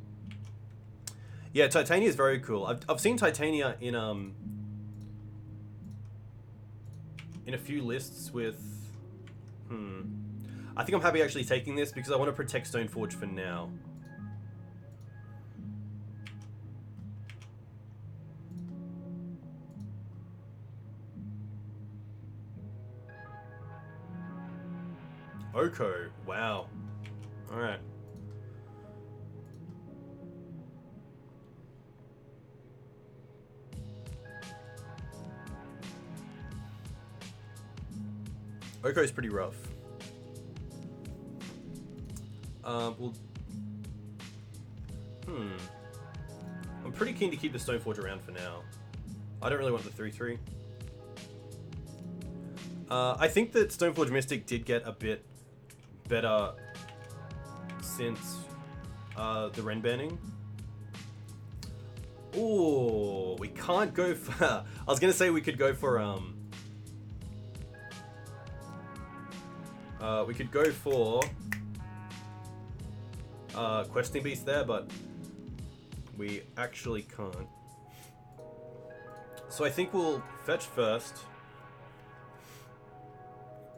Yeah, Titania is very cool. I've seen Titania in a few lists with. I think I'm happy actually taking this because I want to protect Stoneforge for now. Oko, wow. Alright. Oko's pretty rough. Well, I'm pretty keen to keep the Stoneforge around for now. I don't really want the 3/3. I think that Stoneforge Mystic did get a bit better since the Ren banning. Ooh, we can't go for... I was going to say we could go for... we could go for... Questing Beast there, but we actually can't. So I think we'll fetch first.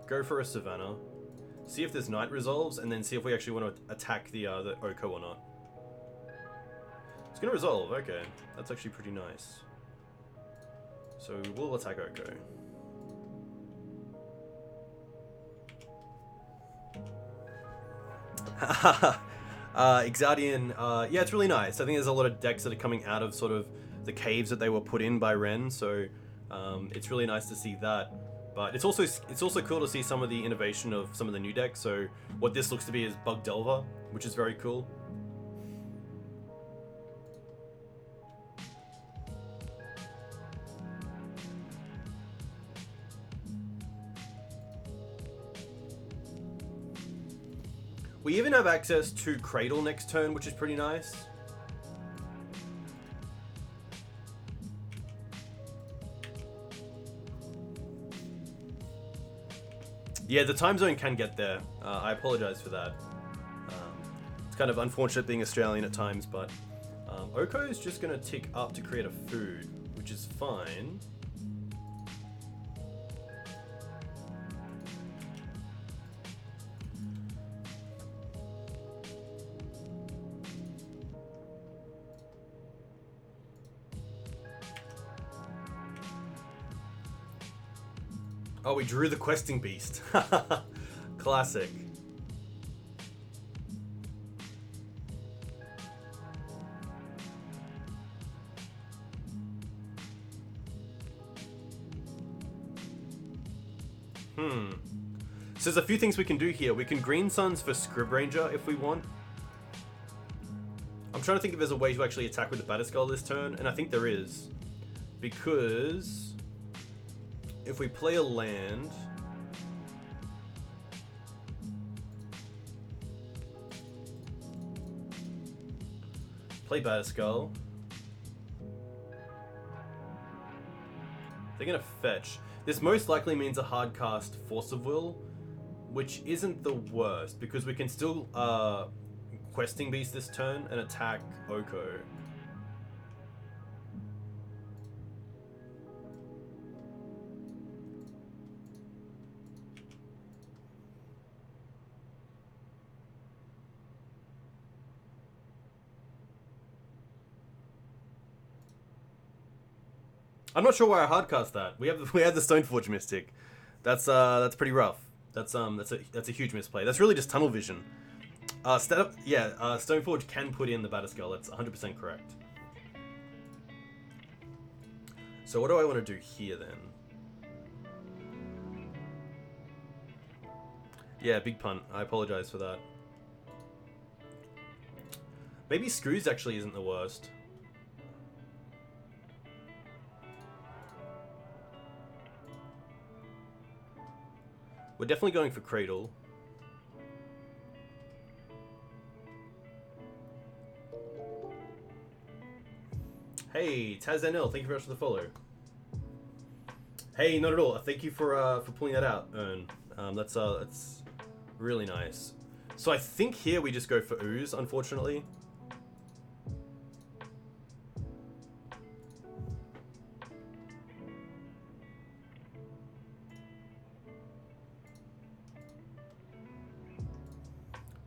Go for a Savannah. See if this Night resolves, and then see if we actually want to attack the Oko or not. It's going to resolve, okay. That's actually pretty nice. So we'll attack Oko. Exardian, yeah, it's really nice. I think there's a lot of decks that are coming out of sort of the caves that they were put in by Ren, so it's really nice to see that. But it's also cool to see some of the innovation of some of the new decks. So what this looks to be is Bug Delver, which is very cool. We even have access to Cradle next turn, which is pretty nice. Yeah, the time zone can get there. I apologize for that. It's kind of unfortunate being Australian at times, but Oko is just going to tick up to create a food, which is fine. Oh, we drew the Questing Beast. Classic. So there's a few things we can do here. We can Green Suns for Scryb Ranger if we want. I'm trying to think if there's a way to actually attack with the Batterskull this turn, and I think there is. Because if we play a land, play Batterskull, they're gonna fetch. This most likely means a hard cast Force of Will, which isn't the worst because we can still Questing Beast this turn and attack Oko. I'm not sure why I hardcast that. We have the Stoneforge Mystic. That's pretty rough. That's a huge misplay. That's really just tunnel vision. Stoneforge can put in the Batterskull. That's 100% correct. So what do I want to do here then? Yeah, big punt. I apologize for that. Maybe Screws actually isn't the worst. We're definitely going for Cradle. Hey, Tazanil, thank you very much for the follow. Hey, not at all. Thank you for pulling that out, Ern. That's really nice. So I think here we just go for Ooze, unfortunately.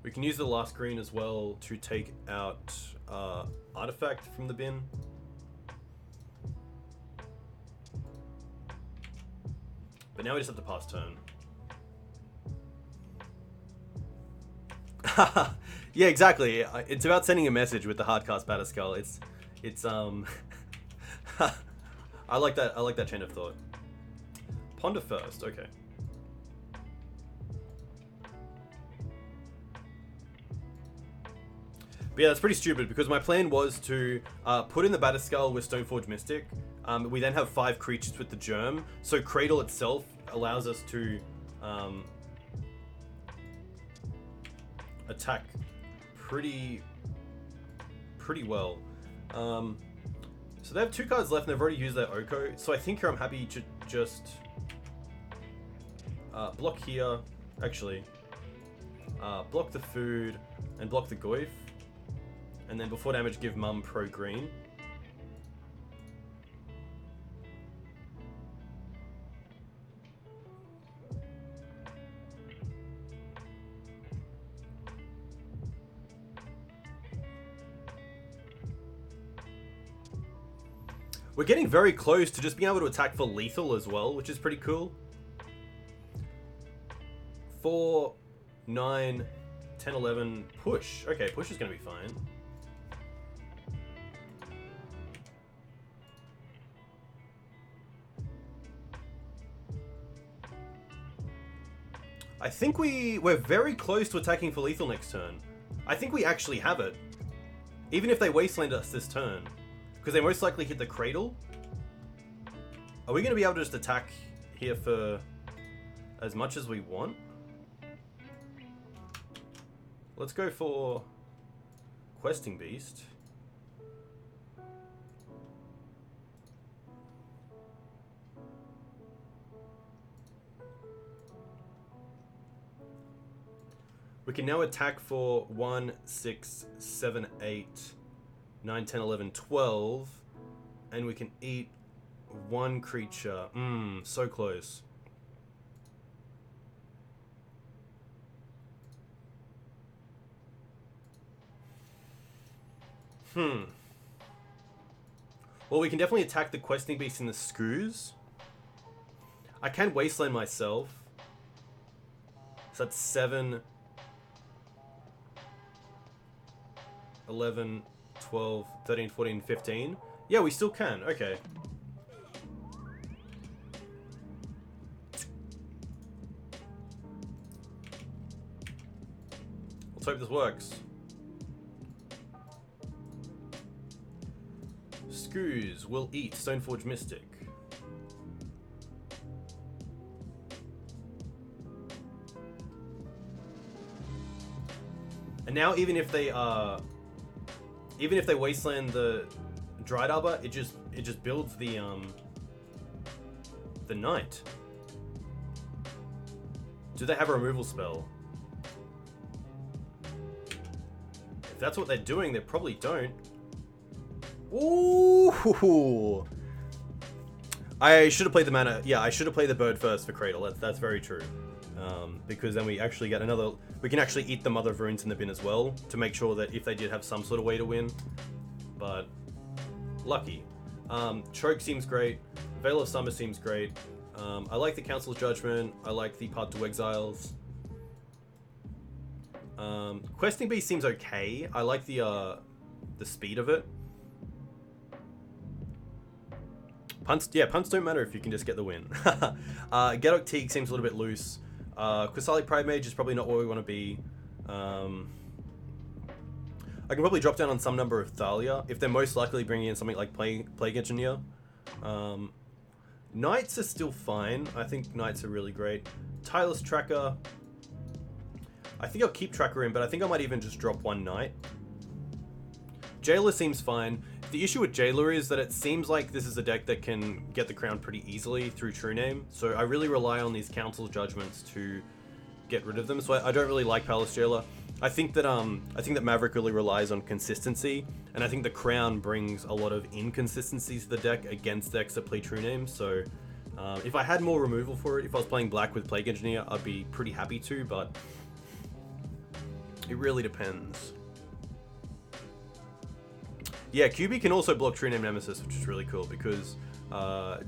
We can use the last green as well to take out Artifact from the bin. But now we just have to pass turn. Yeah, exactly. It's about sending a message with the hardcast Batterskull. It's I like that chain of thought. Ponder first, okay. But yeah, that's pretty stupid because my plan was to put in the Batterskull with Stoneforge Mystic. We then have 5 creatures with the Germ, so Cradle itself allows us to attack pretty well. So they have 2 cards left and they've already used their Oko, so I think here I'm happy to just block here, actually. Block the food and block the Goyf. And then before damage, give Mum pro green. We're getting very close to just being able to attack for lethal as well, which is pretty cool. 4, 9, 10, 11, push. Okay, push is going to be fine. I think we're very close to attacking for lethal next turn. I think we actually have it. Even if they Wasteland us this turn. Because they most likely hit the Cradle. Are we going to be able to just attack here for as much as we want? Let's go for Questing Beast. We can now attack for 1, 6, 7, 8, 9, 10, 11, 12. And we can eat 1 creature. So close. Well, we can definitely attack the Questing Beast in the Screws. I can Wasteland myself. So that's 7, 11, 12, 13, 14, 15. Yeah, we still can. Okay. Let's hope this works. Screws will eat Stoneforge Mystic. And now even if they Wasteland the Dryad Arbor, it just builds the Knight. Do they have a removal spell? If that's what they're doing, they probably don't. Ooh! I should have played the mana. Yeah, I should have played the bird first for Cradle. That's very true. Because then we actually get another. We can actually eat the Mother of Runes in the bin as well to make sure that if they did have some sort of way to win. But lucky. Choke seems great. Veil of Summer seems great. I like the Council's Judgment. I like the Path to Exiles. Questing Beast seems okay. I like the speed of it. Punts don't matter if you can just get the win. Gaddock Teeg seems a little bit loose. Qasali Pridemage is probably not where we want to be. I can probably drop down on some number of Thalia if they're most likely bringing in something like Plague Engineer. Knights are still fine. I think Knights are really great. Tireless Tracker. I think I'll keep Tracker in, but I think I might even just drop 1 Knight. Jailer seems fine. The issue with Jailer is that it seems like this is a deck that can get the crown pretty easily through True Name, so I really rely on these Council's Judgments to get rid of them, so I don't really like Palace Jailer. I think that Maverick really relies on consistency, and I think the crown brings a lot of inconsistencies to the deck against decks that play True Name, so if I had more removal for it, if I was playing black with Plague Engineer, I'd be pretty happy to, but it really depends. Yeah, QB can also block True Name Nemesis, which is really cool because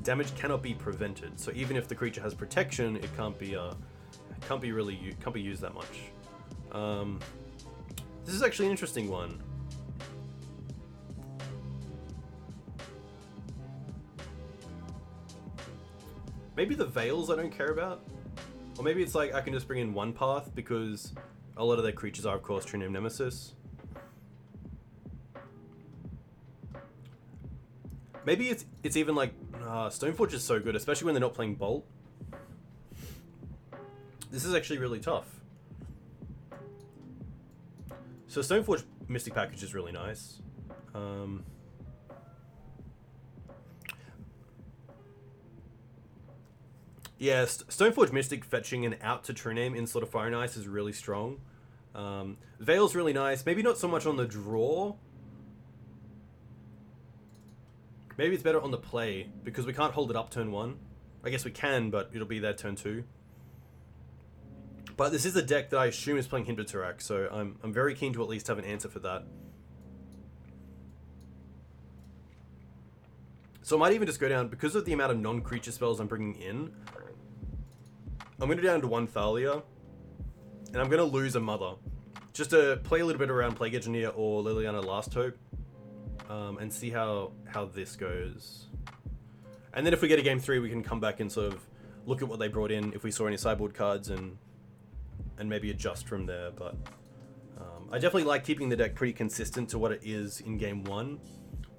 damage cannot be prevented. So even if the creature has protection, it can't be used that much. This is actually an interesting one. Maybe the Veils I don't care about, or maybe it's like I can just bring in 1 path because a lot of their creatures are of course True Name Nemesis. Maybe it's even like Stoneforge is so good, especially when they're not playing Bolt. This is actually really tough. So Stoneforge Mystic package is really nice. Yeah, Stoneforge Mystic fetching an out to True Name in sort of Fire and Ice is really strong. Veil's really nice. Maybe not so much on the draw. Maybe it's better on the play, because we can't hold it up turn 1. I guess we can, but it'll be there turn 2. But this is a deck that I assume is playing Hinterturak, so I'm very keen to at least have an answer for that. So I might even just go down, because of the amount of non-creature spells I'm bringing in, I'm going to go down to 1 Thalia, and I'm going to lose a Mother. Just to play a little bit around Plague Engineer or Liliana Last Hope, and see how this goes. And then if we get a game 3, we can come back and sort of look at what they brought in, if we saw any sideboard cards, and maybe adjust from there. But I definitely like keeping the deck pretty consistent to what it is in game 1.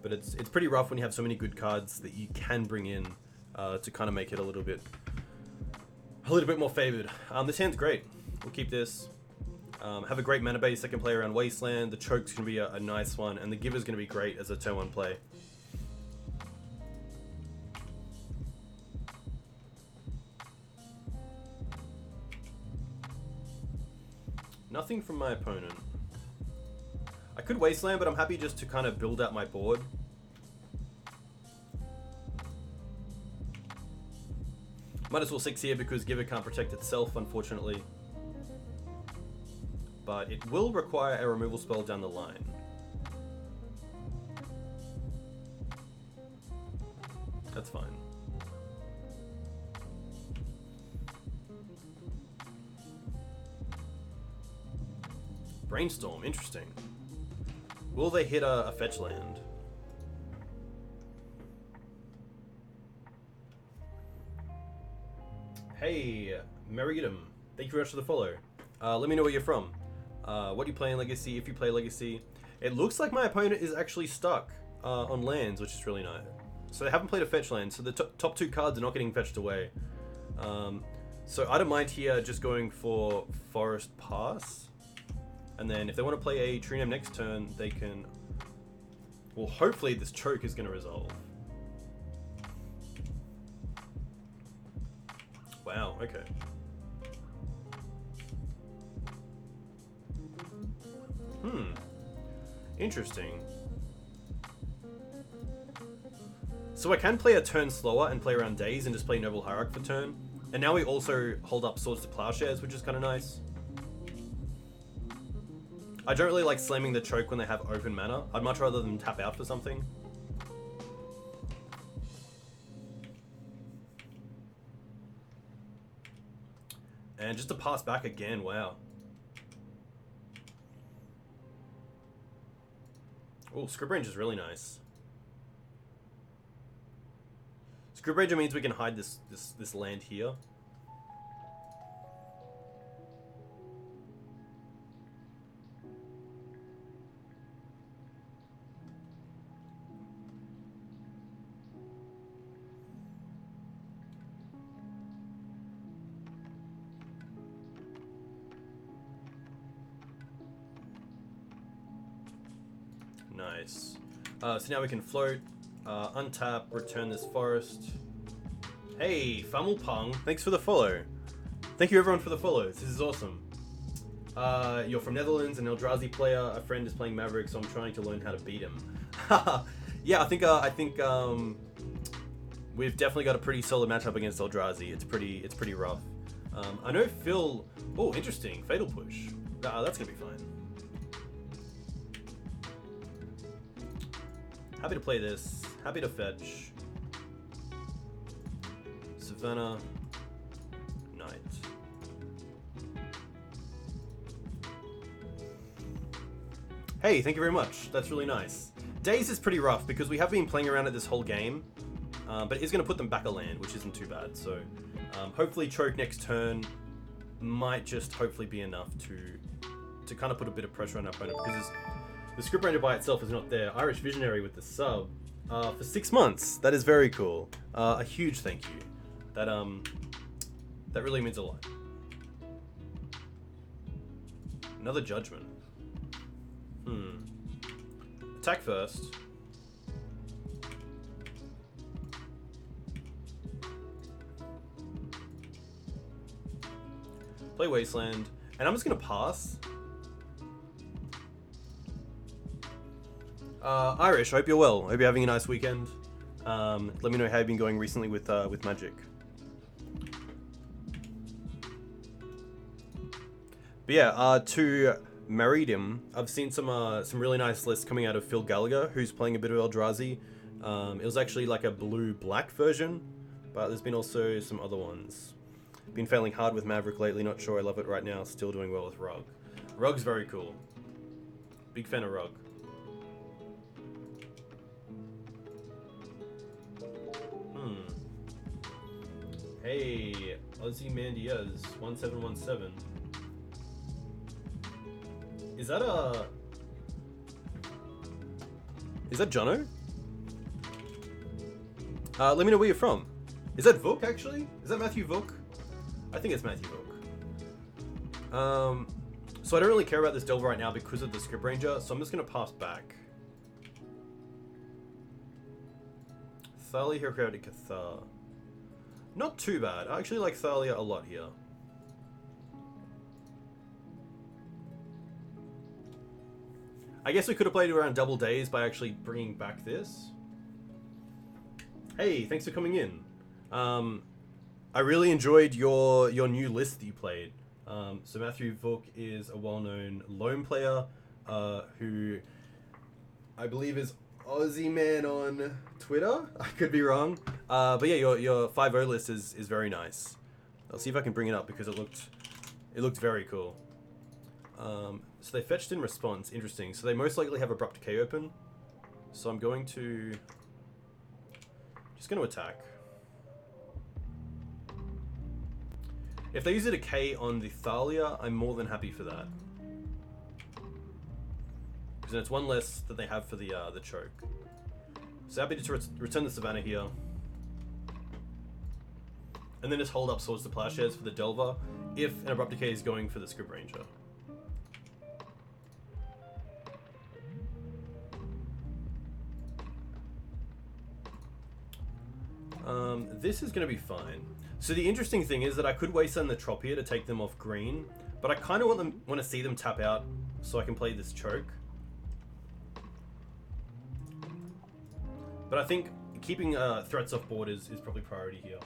But it's pretty rough when you have so many good cards that you can bring in to kind of make it a little bit more favored. This hand's great. We'll keep this. Have a great mana base that can play around Wasteland. The choke's going to be a nice one, and the giver's going to be great as a turn 1 play. Nothing from my opponent. I could Wasteland, but I'm happy just to kind of build out my board. Might as well 6 here because Giver can't protect itself, unfortunately. But it will require a removal spell down the line. That's fine. Brainstorm, interesting. Will they hit a fetch land? Hey, Merriam, thank you very much for the follow. Let me know where you're from. What do you play in Legacy, if you play Legacy. It looks like my opponent is actually stuck on lands, which is really nice. So they haven't played a fetch land, so the top 2 cards are not getting fetched away. So I don't mind here just going for Forest Pass. And then if they want to play a True Name next turn, they can... Well, hopefully this choke is going to resolve. Wow, okay. Interesting. So I can play a turn slower and play around Days and just play Noble Hierarch for turn. And now we also hold up Swords to Plowshares, which is kind of nice. I don't really like slamming the choke when they have open mana. I'd much rather them tap out for something. And just to pass back again, wow. Oh, Scryb Ranger is really nice. Scryb Ranger means we can hide this land here. Nice. So now we can float, untap, return this forest. Hey, Famulpung, thanks for the follow. Thank you everyone for the follows. This is awesome. You're from Netherlands, an Eldrazi player. A friend is playing Maverick, so I'm trying to learn how to beat him. Yeah, I think we've definitely got a pretty solid matchup against Eldrazi. It's pretty rough. I know Phil. Oh, interesting. Fatal Push. That's gonna be fine. Happy to play this. Happy to fetch. Savannah. Knight. Hey, thank you very much. That's really nice. Days is pretty rough because we have been playing around it this whole game, but it is going to put them back a land, which isn't too bad. So hopefully choke next turn might just hopefully be enough to kind of put a bit of pressure on our opponent, because the Scryb Ranger by itself is not there. Irish Visionary with the sub. for 6 months. That is very cool. A huge thank you. That really means a lot. Another judgment. Attack first. Play Wasteland. And I'm just going to pass. Irish, I hope you're well. I hope you're having a nice weekend. Let me know how you've been going recently with Magic. But yeah, to Meridium, I've seen some really nice lists coming out of Phil Gallagher, who's playing a bit of Eldrazi. It was actually like a blue-black version, but there's been also some other ones. Been failing hard with Maverick lately, not sure I love it right now, still doing well with Rug. Rug's very cool. Big fan of Rug. Hey, Aussie Mandiaz 1717. Is that Jono? Let me know where you're from. Is that Vuk actually? Is that Matthew Vuk? I think it's Matthew Vuk. So I don't really care about this Delver right now because of the Scryb Ranger, so I'm just gonna pass back. Thalia, Heretic, Cathar. Not too bad. I actually like Thalia a lot here. I guess we could have played around double days by actually bringing back this. Hey, thanks for coming in. I really enjoyed your new list that you played. So Matthew Vuk is a well-known lone player who I believe is Aussie Man on Twitter. I could be wrong. But yeah, your 5-0 list is very nice. I'll see if I can bring it up because it looked very cool. So they fetched in response. Interesting. So they most likely have Abrupt Decay open. So I'm going to attack. If they use a Decay on the Thalia, I'm more than happy for that. Because then it's one less that they have for the choke. So happy to return the Savannah here. And then just hold up Swords to Plowshares for the Delver if an Abrupt Decay is going for the Scryb Ranger. This is going to be fine. So the interesting thing is that I could Wasteland the Trop here to take them off green, but I kind of want to see them tap out so I can play this choke. But I think keeping threats off board is probably priority here.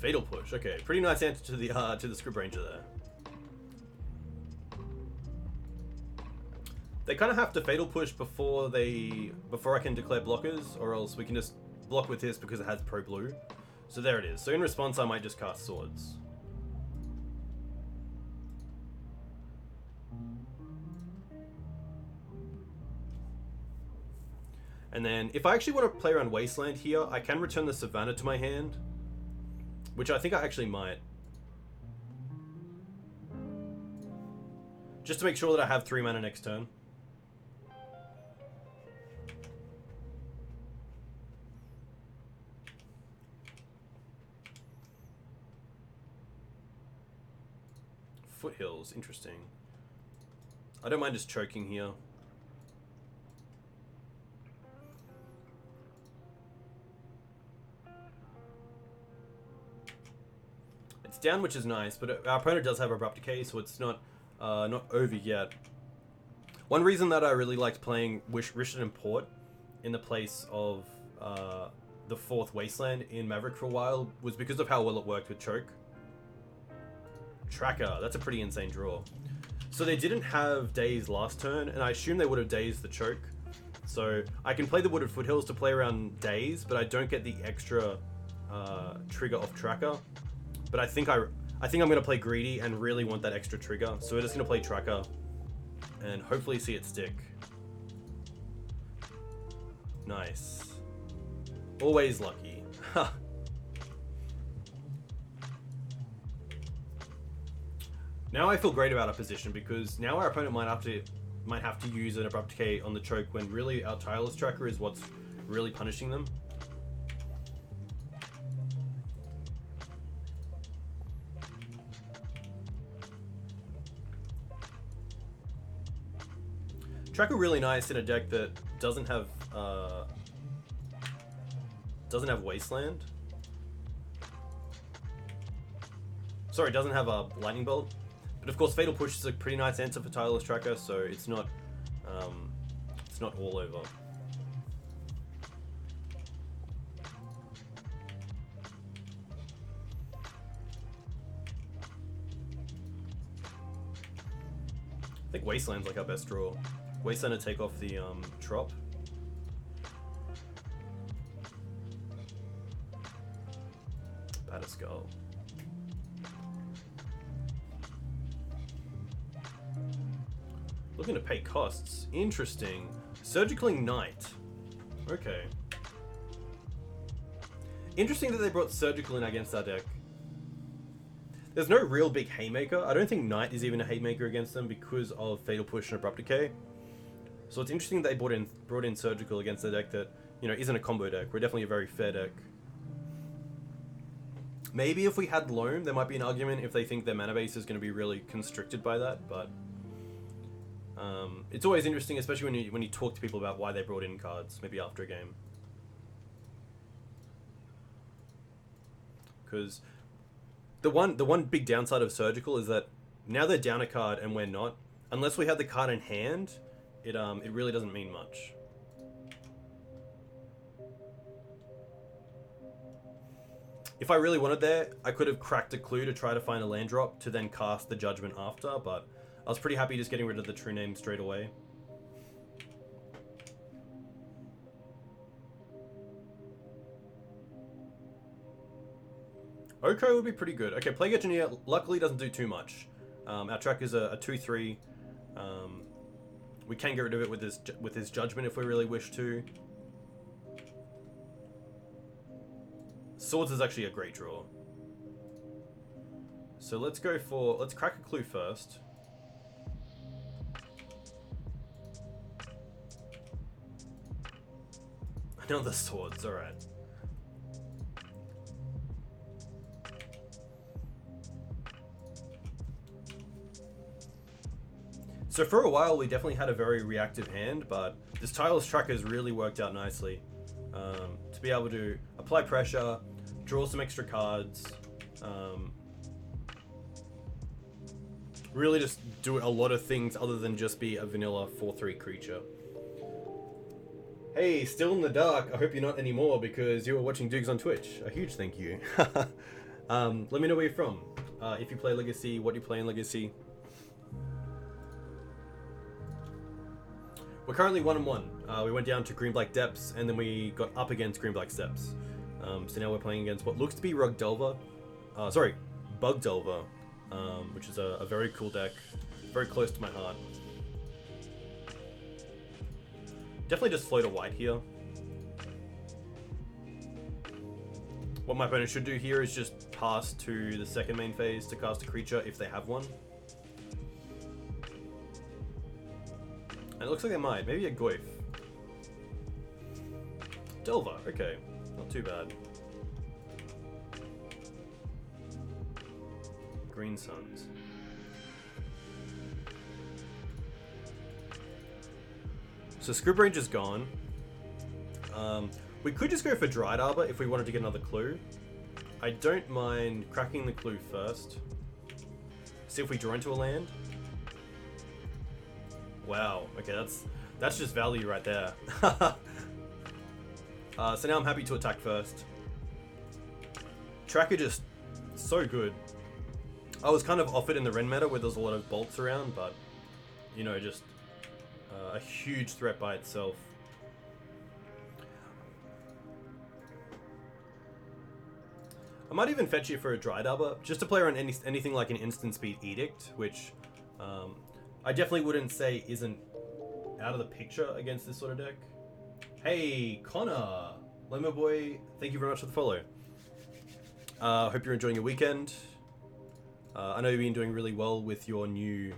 Fatal Push. Okay, pretty nice answer to the Scryb Ranger there. They kind of have to Fatal Push before I can declare blockers, or else we can just block with this because it has Pro Blue. So there it is. So in response, I might just cast Swords. And then, if I actually want to play around Wasteland here, I can return the Savannah to my hand, which I think I actually might. Just to make sure that I have 3 mana next turn. Foothills, interesting. I don't mind just choking here. It's down, which is nice, but our opponent does have Abrupt Decay, so it's not over yet. One reason that I really liked playing Rishon and Port in the place of the 4th Wasteland in Maverick for a while was because of how well it worked with choke. Tracker, that's a pretty insane draw. So they didn't have Daze last turn, and I assume they would have Dazed the choke. So I can play the Wooded Foothills to play around Daze, but I don't get the extra trigger off Tracker. But I think I'm going to play greedy and really want that extra trigger. So we're just going to play Tracker and hopefully see it stick. Nice. Always lucky. Now I feel great about our position because now our opponent might have to use an Abrupt Decay on the choke when really our Tireless Tracker is what's really punishing them. Tracker really nice in a deck that doesn't have Wasteland. Sorry, doesn't have a Lightning Bolt. But of course, Fatal Push is a pretty nice answer for Tireless Tracker, so it's not all over. I think Wasteland's like our best draw. Wasteland to take off the Trop. Batterskull. Looking to pay costs. Interesting. Surgical Ignite. Okay. Interesting that they brought Surgical in against our deck. There's no real big Haymaker. I don't think Knight is even a Haymaker against them because of Fatal Push and Abrupt Decay. So it's interesting that they brought in Surgical against a deck that, you know, isn't a combo deck. We're definitely a very fair deck. Maybe if we had Loam, there might be an argument if they think their mana base is going to be really constricted by that, but it's always interesting, especially when you talk to people about why they brought in cards, maybe after a game. Because the one big downside of Surgical is that now they're down a card and we're not. Unless we have the card in hand, it really doesn't mean much. If I really wanted there, I could have cracked a clue to try to find a land drop to then cast the Judgment after, but I was pretty happy just getting rid of the True Name straight away. Oko would be pretty good. Okay, Plague Engineer luckily doesn't do too much. Our track is a 2/3. We can get rid of it with his Judgment if we really wish to. Swords is actually a great draw. So let's crack a clue first. Another Swords, alright. So for a while we definitely had a very reactive hand, but this Tireless Tracker has really worked out nicely. To be able to apply pressure, draw some extra cards, really just do a lot of things other than just be a vanilla 4/3 creature. Hey, still in the dark. I hope you're not anymore because you were watching Dukes on Twitch. A huge thank you. Let me know where you're from. If you play Legacy, what you play in Legacy. We're currently 1-1. We went down to Green-Black Depths, and then we got up against Green-Black Steppes. So now we're playing against what looks to be Bug Delver, which is a very cool deck, very close to my heart. Definitely just float a white here. What my opponent should do here is just pass to the second main phase to cast a creature if they have one. And it looks like they might. Maybe a Goyf. Delver, okay. Not too bad. Green Suns. So Scryb Ranger's gone. We could just go for Dryad Arbor if we wanted to get another clue. I don't mind cracking the clue first. See if we draw into a land. Wow, okay, that's just value right there. So now I'm happy to attack first. Tracker just so good. I was kind of off it in the Ren meta where there's a lot of bolts around, but you know, just a huge threat by itself. I might even fetch you for a Dryad Arbor, just to play around anything like an instant speed Edict, which I definitely wouldn't say isn't out of the picture against this sort of deck. Hey, Connor! Lemo Boy, thank you very much for the follow. Hope you're enjoying your weekend. I know you've been doing really well with your new,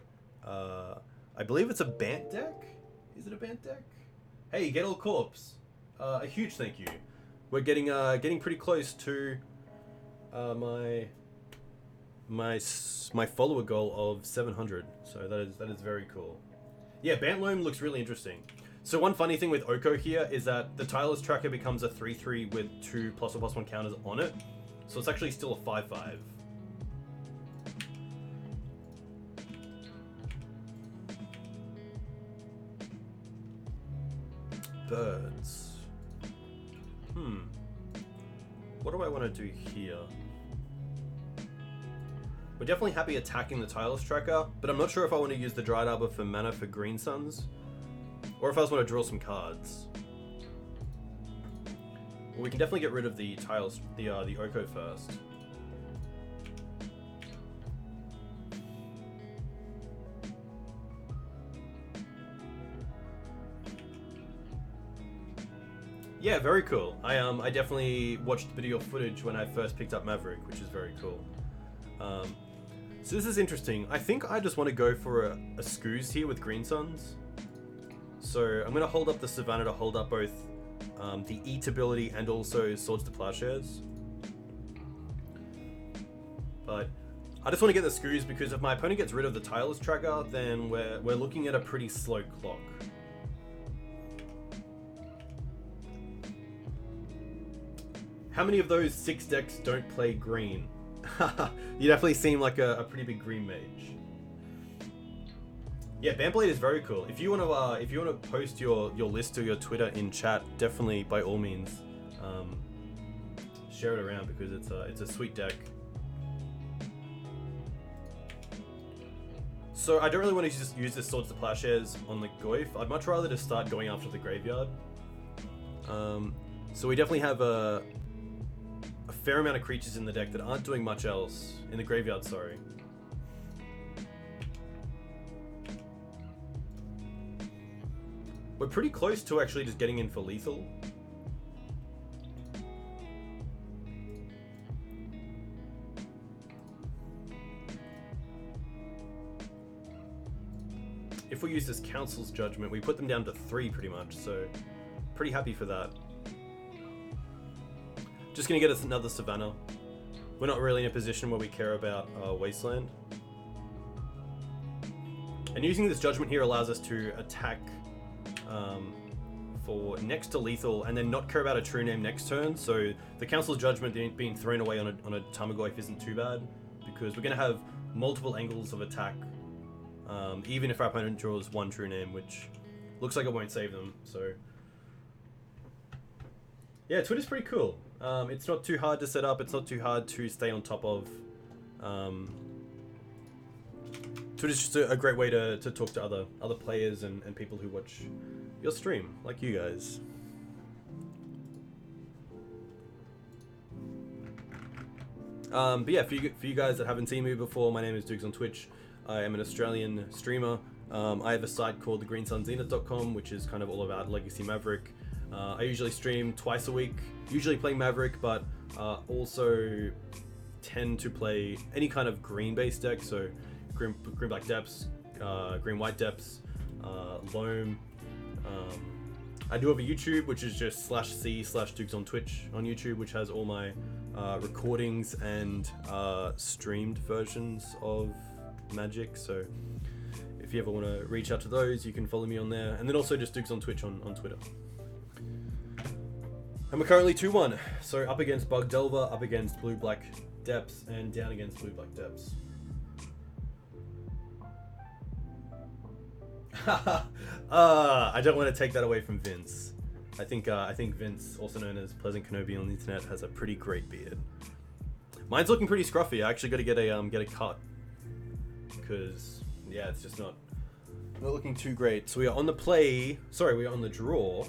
I believe it's a Bant deck? Is it a Bant deck? Hey, Get All Corpse. A huge thank you. We're getting pretty close to my follower goal of 700. So that is very cool. Yeah, Bant Loam looks really interesting. So one funny thing with Oko here is that the Tireless Tracker becomes a 3/3 with 2 +1/+1 counters on it. So it's actually still a 5/5. Birds. What do I want to do here? We're definitely happy attacking the Tireless Tracker, but I'm not sure if I want to use the Dryad Arbor for mana for Green Suns, or if I just want to draw some cards. Well, we can definitely get rid of the tiles, the Oko first. Yeah, very cool. I definitely watched a bit of your footage when I first picked up Maverick, which is very cool. So this is interesting. I think I just want to go for a Scooze here with Green Suns. So I'm going to hold up the Savannah to hold up both the Eat ability and also Swords to Plowshares. But I just want to get the Scooze because if my opponent gets rid of the Tireless Tracker, then we're looking at a pretty slow clock. How many of those 6 decks don't play green? You definitely seem like a pretty big green mage. Yeah, Bantblade is very cool. If you want to post your list or your Twitter in chat, definitely by all means share it around because it's a sweet deck. So I don't really want to just use this Swords to Plowshares on the Goyf. I'd much rather just start going after the graveyard. So we definitely have a fair amount of creatures in the deck that aren't doing much else. In the graveyard, sorry. We're pretty close to actually just getting in for lethal. If we use this Council's Judgment, we put them down to 3 pretty much, so pretty happy for that. Just gonna get us another Savannah. We're not really in a position where we care about Wasteland. And using this Judgment here allows us to attack for next to lethal and then not care about a true name next turn. So the Council's Judgment being thrown away on a Tarmogoyf isn't too bad because we're gonna have multiple angles of attack, even if our opponent draws 1 true name, which looks like it won't save them. So yeah, Twitter's pretty cool. It's not too hard to set up. It's not too hard to stay on top of. Twitter's just a great way to talk to other players and people who watch your stream, like you guys. But yeah, for you guys that haven't seen me before, my name is Dukes on Twitch. I am an Australian streamer. I have a site called thegreensonzenith.com, which is kind of all about Legacy Maverick. I usually stream twice a week, usually playing Maverick, but also tend to play any kind of green-based deck, so green-black depths, green-white depths, loam. I do have a YouTube, which is just /c/Dukes on Twitch on YouTube, which has all my recordings and streamed versions of Magic, so if you ever want to reach out to those, you can follow me on there, and then also just Dukes on Twitch on Twitter. And we're currently 2-1, so up against Bug Delver, up against blue-black depths, and down against blue-black depths. I don't want to take that away from Vince. I think Vince, also known as Pleasant Kenobi on the internet, has a pretty great beard. Mine's looking pretty scruffy. I actually got to get a cut because yeah, it's just not looking too great. So we are on the play. Sorry, we are on the draw.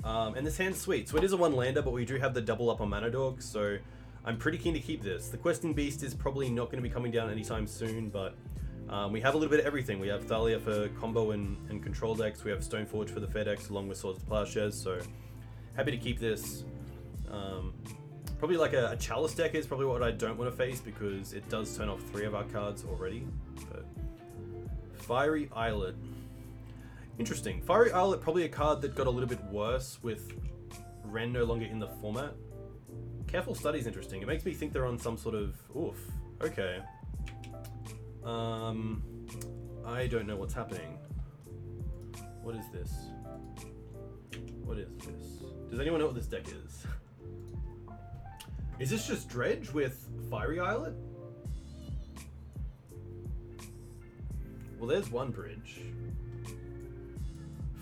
And this hand's sweet. So it is a 1-lander, but we do have the double up on Mana Dog, so I'm pretty keen to keep this. The Questing Beast is probably not going to be coming down anytime soon, but we have a little bit of everything. We have Thalia for combo and control decks. We have Stoneforge for the fair decks, along with Swords to Plowshares, so happy to keep this. Probably like a Chalice deck is probably what I don't want to face because it does turn off 3 of our cards already. But Fiery Islet. Interesting. Fiery Islet, probably a card that got a little bit worse with Ren no longer in the format. Careful Study is interesting. It makes me think they're on some sort of... Oof. Okay. I don't know what's happening. What is this? What is this? Does anyone know what this deck is? Is this just Dredge with Fiery Islet? Well, there's one bridge.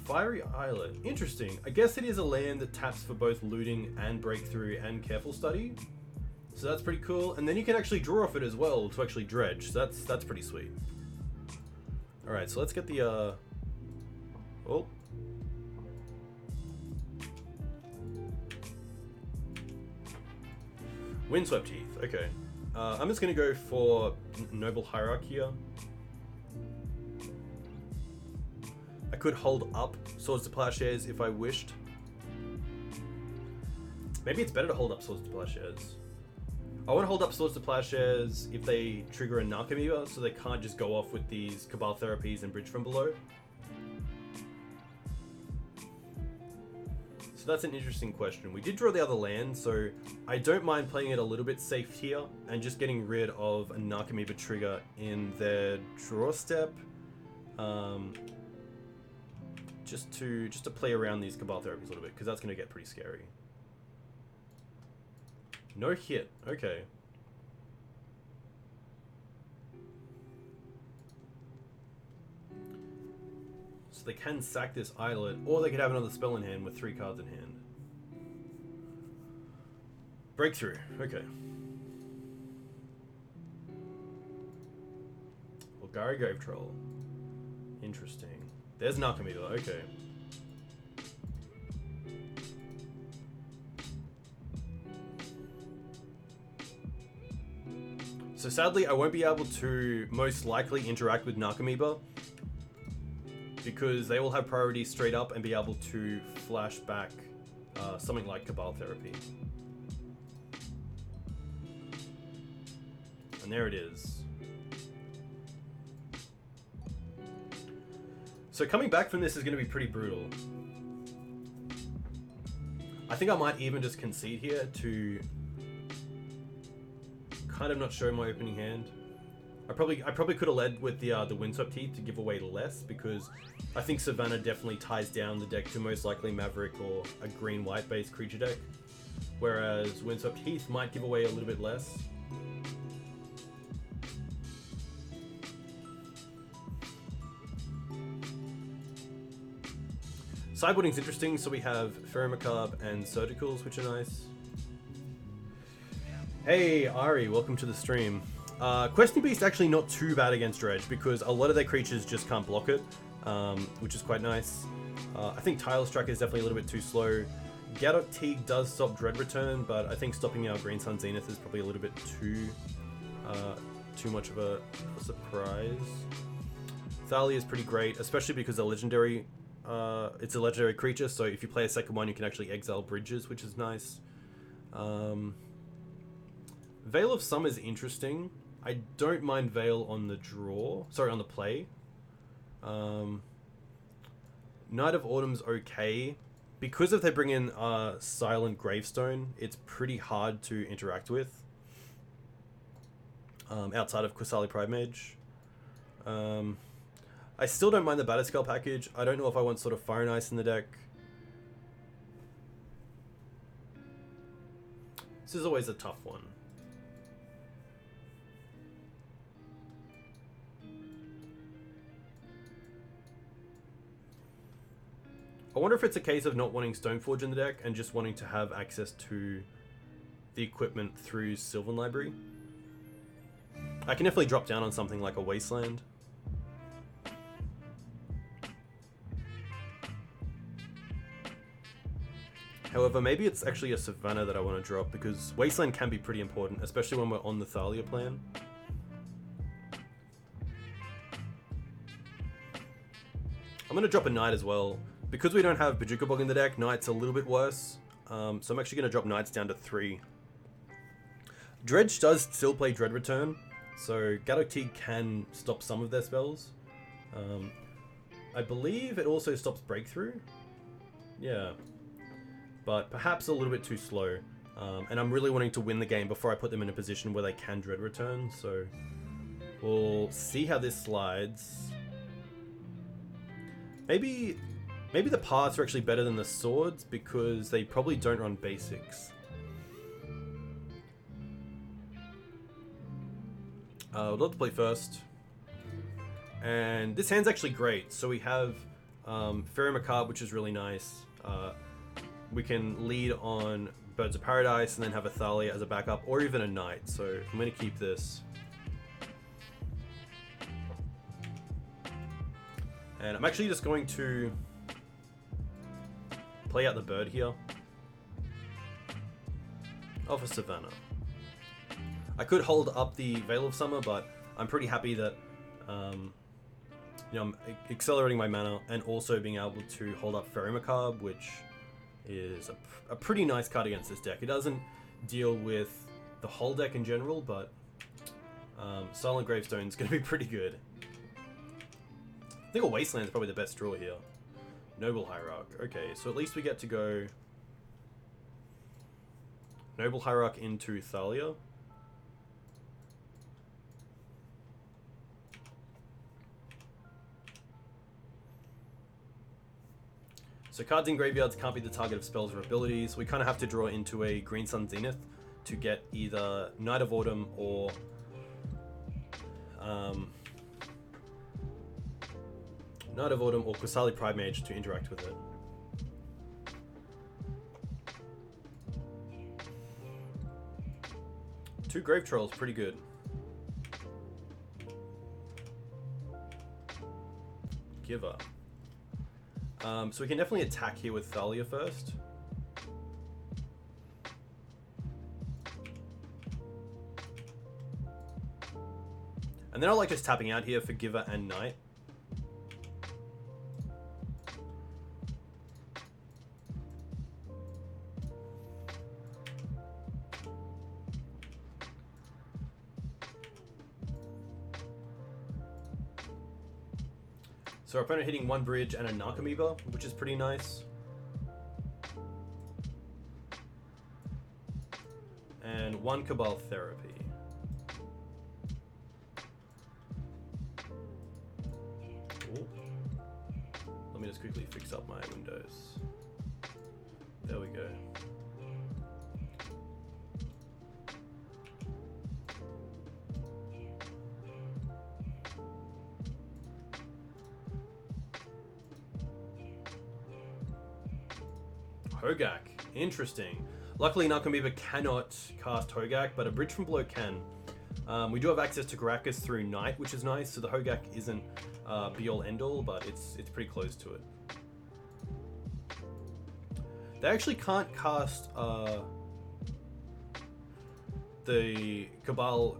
Fiery Islet. Interesting. I guess it is a land that taps for both looting and breakthrough and careful study. So that's pretty cool. And then you can actually draw off it as well to actually dredge. So that's pretty sweet. Alright, so let's get the oh. Windswept Heath. Okay. I'm just gonna go for Noble Hierarch here. I could hold up Swords to Plowshares if I wished. Maybe it's better to hold up Swords to Plowshares. I want to hold up Swords to Plowshares if they trigger a Narcomoeba, so they can't just go off with these Cabal Therapies and Bridge from below. So that's an interesting question. We did draw the other land, so I don't mind playing it a little bit safe here and just getting rid of a Narcomoeba trigger in their draw step. Just to play around these Cabal Therapies a little bit, because that's going to get pretty scary. No hit. Okay. So they can sack this Islet, or they could have another spell in hand with 3 cards in hand. Breakthrough. Okay. Golgari Grave Troll. Interesting. There's Narcomoeba. Okay. So sadly, I won't be able to most likely interact with Narcomoeba because they will have priority straight up and be able to flash back something like Cabal Therapy. And there it is. So coming back from this is going to be pretty brutal. I think I might even just concede here to kind of not show my opening hand. I probably could have led with the Windswept Heath to give away less, because I think Savannah definitely ties down the deck to most likely Maverick or a green-white based creature deck, whereas Windswept Heath might give away a little bit less. Sideboarding's interesting, so we have Faerie Macabre and Surgicals, which are nice. Hey Ari, welcome to the stream. Questing Beast actually not too bad against Dredge because a lot of their creatures just can't block it, which is quite nice. I think Tireless Tracker is definitely a little bit too slow. Gaddock Teeg does stop Dread Return, but I think stopping our Green Sun Zenith is probably a little bit too much of a surprise. Thalia is pretty great, especially because they're legendary. It's a legendary creature, so if you play a second one, you can actually exile bridges, which is nice. Veil of Summer is interesting. I don't mind Veil on the draw. Sorry, on the play. Night of Autumn's okay. Because if they bring in Silent Gravestone, it's pretty hard to interact with. Outside of Qasali Pridemage. I still don't mind the Batterskull package. I don't know if I want sort of Fire and Ice in the deck. This is always a tough one. I wonder if it's a case of not wanting Stoneforge in the deck and just wanting to have access to the equipment through Sylvan Library. I can definitely drop down on something like a Wasteland. However, maybe it's actually a Savannah that I want to drop, because Wasteland can be pretty important, especially when we're on the Thalia plan. I'm going to drop a Knight as well. Because we don't have Bajuka Bog in the deck, Knight's a little bit worse. So I'm actually going to drop Knights down to 3. Dredge does still play Dread Return, so Gaddock Teeg can stop some of their spells. I believe it also stops Breakthrough. Yeah. But perhaps a little bit too slow. And I'm really wanting to win the game before I put them in a position where they can Dread Return, so we'll see how this slides. Maybe the paths are actually better than the swords because they probably don't run basics. I'd love to play first. And this hand's actually great. So we have Faerie Macabre, which is really nice. We can lead on Birds of Paradise and then have a Thalia as a backup, or even a Knight. So I'm going to keep this. And I'm actually just going to play out the bird here. Of a Savannah. I could hold up the Veil of Summer, but I'm pretty happy that I'm accelerating my mana and also being able to hold up Faerie Macabre, which is a pretty nice card against this deck. It doesn't deal with the whole deck in general, but Silent Gravestone is going to be pretty good. I think a Wasteland is probably the best draw here. Noble Hierarch. Okay, so at least we get to go Noble Hierarch into Thalia. So cards in graveyards can't be the target of spells or abilities. We kind of have to draw into a Green Sun Zenith to get either Night of Autumn or Qasali Pridemage to interact with it. Two Grave Trolls, pretty good. Giver. So we can definitely attack here with Thalia first. And then I like just tapping out here for Giver and Knight. So our opponent hitting one bridge and a Narcomoeba, which is pretty nice. And one Cabal Therapy. Ooh. Let me just quickly fix up my windows. There we go. Hogak. Interesting. Luckily, Narcomoeba cannot cast Hogak, but a Bridge from Below can. We do have access to Karakas through Knight, which is nice, so the Hogak isn't be-all end-all, but it's pretty close to it. They actually can't cast the Cabal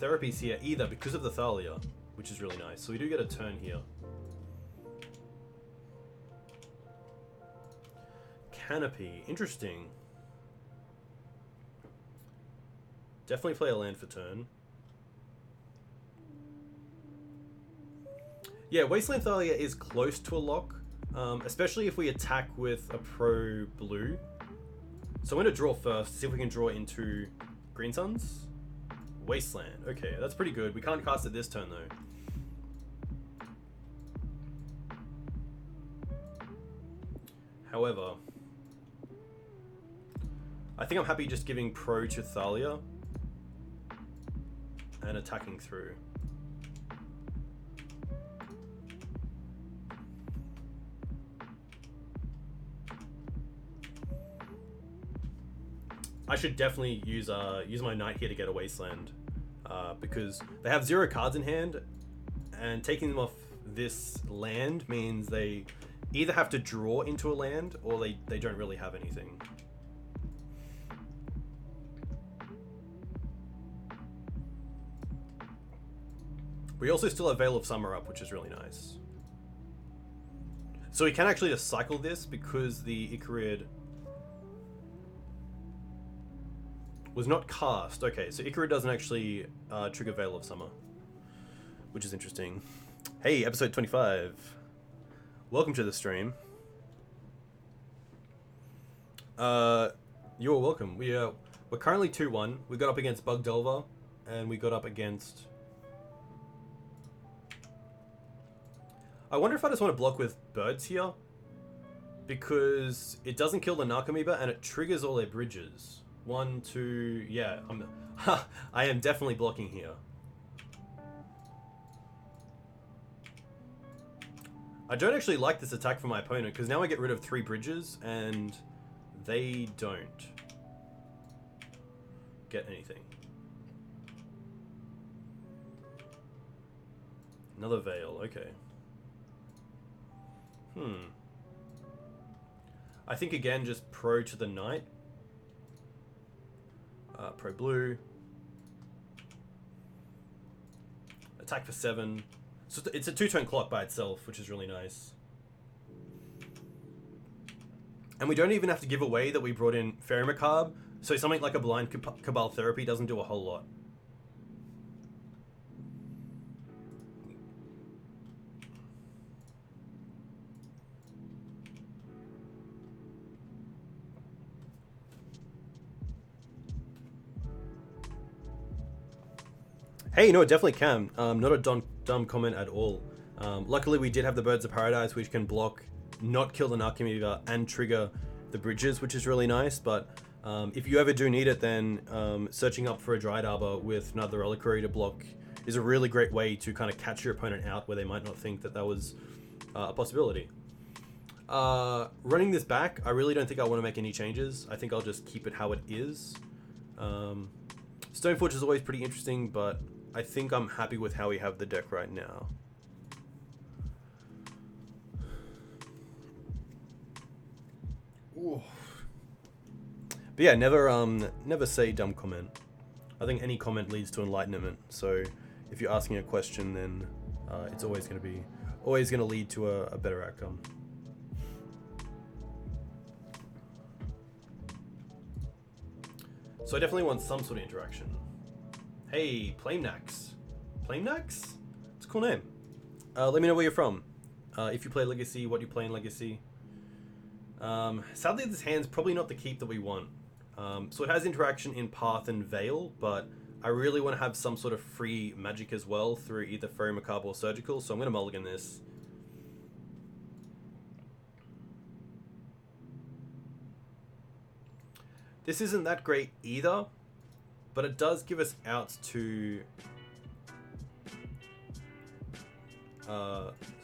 Therapies here either because of the Thalia, which is really nice. So we do get a turn here. Canopy, interesting. Definitely play a land for turn. Yeah, Wasteland Thalia is close to a lock, especially if we attack with a pro blue. So I'm going to draw first, see if we can draw into Green Suns. Wasteland, okay, that's pretty good. We can't cast it this turn though. However, I think I'm happy just giving pro to Thalia and attacking through. I should definitely use my Knight here to get a Wasteland because they have 0 cards in hand, and taking them off this land means they either have to draw into a land or they don't really have anything. We also still have Veil of Summer up, which is really nice. So we can actually just cycle this because the Icariid Was not cast. Okay, so Ikaru doesn't actually trigger Veil of Summer, which is interesting. Hey, episode 25. Welcome to the stream. You're welcome. We're currently 2-1. We got up against Bug Delver, and we got up against... I wonder if I just want to block with birds here, because it doesn't kill the Narcomoeba and it triggers all their bridges. 1, 2, yeah. I am definitely blocking here. I don't actually like this attack for my opponent, because now I get rid of 3 bridges and they don't get anything. Another Veil, okay. I think again just pro to the knight. Pro blue. Attack for 7. So it's a 2-turn clock by itself, which is really nice. And we don't even have to give away that we brought in Faerie Macabre, so something like a blind Cabal Therapy doesn't do a whole lot. Hey, no, it definitely can. Not a dumb comment at all. Luckily, we did have the Birds of Paradise, which can block, not kill the Narcomoeba, and trigger the bridges, which is really nice. But if you ever do need it, then searching up for a Dryad Arbor with another Reliquary to block is a really great way to kind of catch your opponent out where they might not think that that was a possibility. Running this back, I really don't think I want to make any changes. I think I'll just keep it how it is. Stoneforge is always pretty interesting, but I think I'm happy with how we have the deck right now. Ooh. But yeah, never say dumb comment. I think any comment leads to enlightenment. So if you're asking a question, then it's always going to lead to a better outcome. So I definitely want some sort of interaction. Hey, Plamnax. Plamnax? It's a cool name. Let me know where you're from. If you play Legacy, what you play in Legacy. Sadly, this hand's probably not the keep that we want. So it has interaction in Path and Veil, but I really want to have some sort of free magic as well through either Faerie Macabre or Surgical, so I'm going to mulligan this. This isn't that great either, but it does give us outs to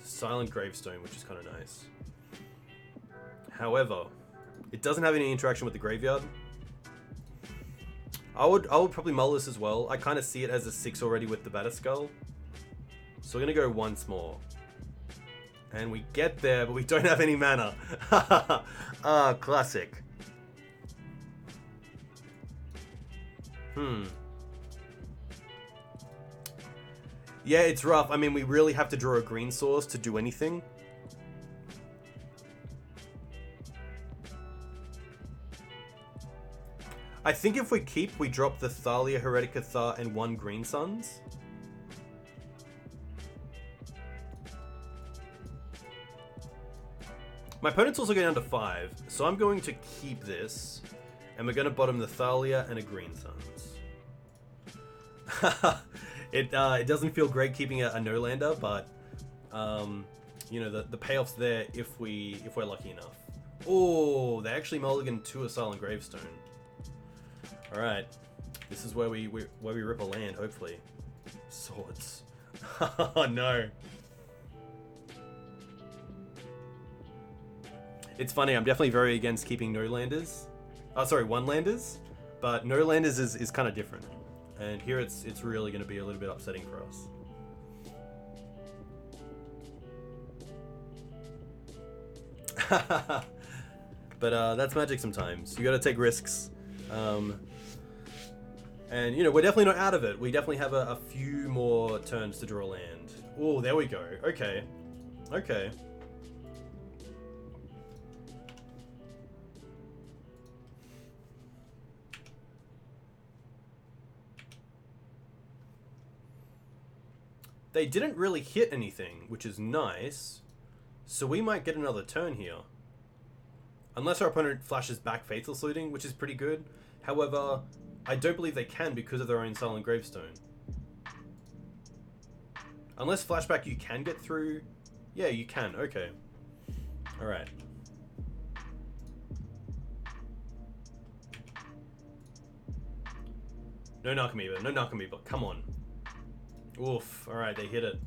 Silent Gravestone, which is kind of nice. However, it doesn't have any interaction with the graveyard. I would probably mull this as well. I kind of see it as a 6 already with the Batterskull. So we're going to go once more. And we get there, but we don't have any mana. Classic. Yeah, it's rough. I mean, we really have to draw a green source to do anything. I think if we keep, we drop the Thalia, Heretic, Cathar, and 1 Green Suns. My opponent's also going down to 5, so I'm going to keep this, and we're going to bottom the Thalia and a Green Suns. It doesn't feel great keeping a no-lander, but you know, the payoff's there if we're lucky enough. Oh, they actually mulligan to a Silent Gravestone. All right, this is where we rip a land. Hopefully, swords. Oh no. It's funny. I'm definitely very against keeping no-landers. Oh, sorry, one-landers. But no-landers is kind of different. And here it's really going to be a little bit upsetting for us. But that's Magic sometimes. You got to take risks. And, you know, we're definitely not out of it. We definitely have a few more turns to draw land. Oh, there we go. Okay. Okay. They didn't really hit anything, which is nice. So we might get another turn here. Unless our opponent flashes back Fatal Saluting, which is pretty good. However, I don't believe they can because of their own Silent Gravestone. Unless flashback you can get through. Yeah, you can. Okay. Alright. No Narcomoeba. No Narcomoeba. Come on. Oof. Alright, they hit it.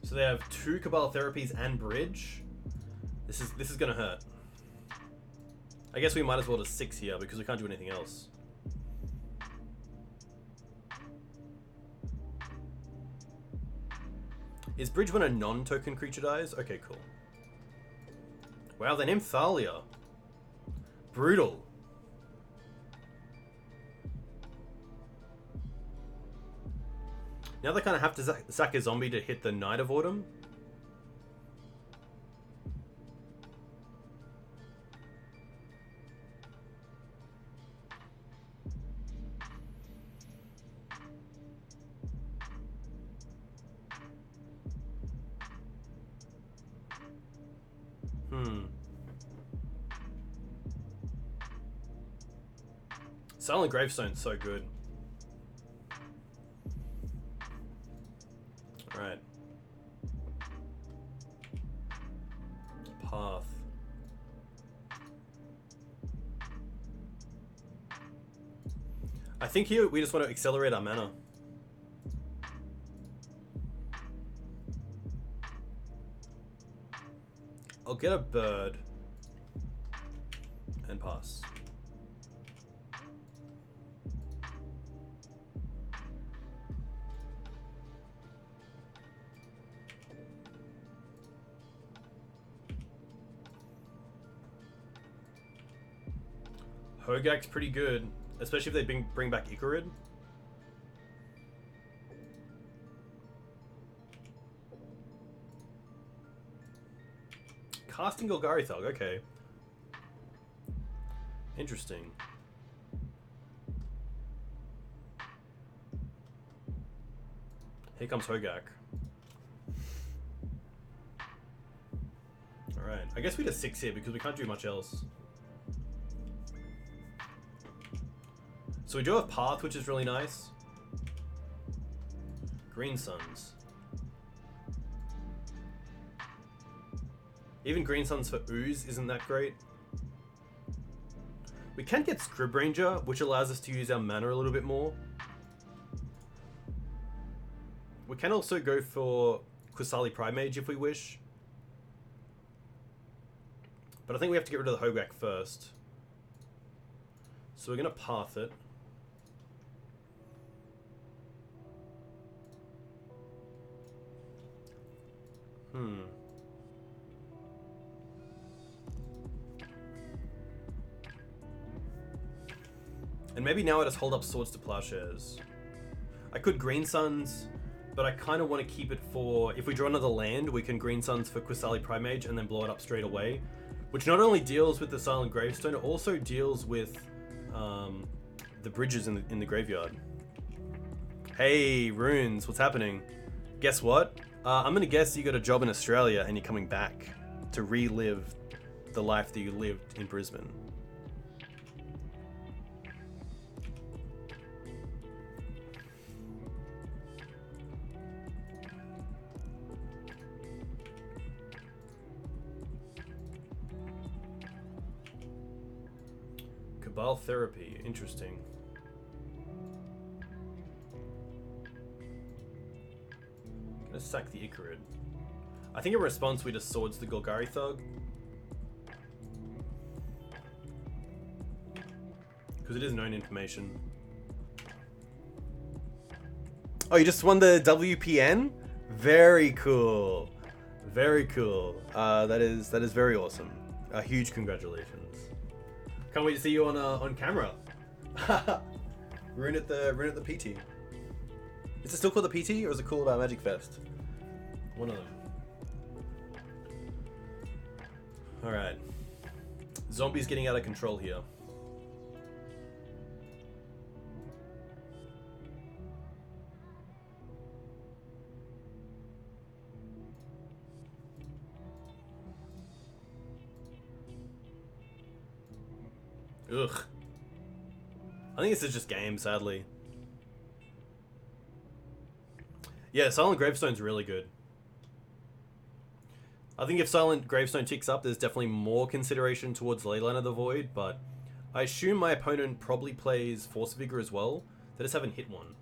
So they have 2 Cabal Therapies and Bridge. This is gonna hurt. I guess we might as well just 6 here because we can't do anything else. Is Bridge when a non-token creature dies? Okay, cool. Wow, they named Thalia. Brutal. Now they kind of have to sack a zombie to hit the Night of Autumn. Silent Gravestone's so good. Alright. Path. I think here we just want to accelerate our mana. I'll get a bird and pass. Hogak's pretty good, especially if they bring back Icarid. Casting Golgari Thug, okay. Interesting. Here comes Hogak. Alright, I guess we just 6 here because we can't do much else. So we do have Path, which is really nice. Green Suns. Even Green Suns for Ooze isn't that great. We can get Scryb Ranger, which allows us to use our mana a little bit more. We can also go for Qasali Pridemage if we wish. But I think we have to get rid of the Hogak first. So we're going to Path it. And maybe now I just hold up Swords to Plowshares. I could Green Suns, but I kind of want to keep it for... If we draw another land, we can Green Suns for Qasali Pridemage and then blow it up straight away. Which not only deals with the Silent Gravestone, it also deals with the bridges in the graveyard. Hey, Runes, what's happening? Guess what? I'm going to guess you got a job in Australia and you're coming back to relive the life that you lived in Brisbane. Cabal Therapy, interesting. Gonna sack the Icarid. I think in response we just Swords the Golgari Thug. Because it is known information. Oh, you just won the WPN? Very cool. Very cool. That is very awesome. A huge congratulations. Can't wait to see you on camera. Rune at the PT. Is it still called the PT or is it called Magic Fest? One of them. Alright. Zombies getting out of control here. Ugh. I think this is just game, sadly. Yeah, Silent Gravestone's really good. I think if Silent Gravestone ticks up, there's definitely more consideration towards Leyline of the Void, but I assume my opponent probably plays Force Vigor as well. They just haven't hit one.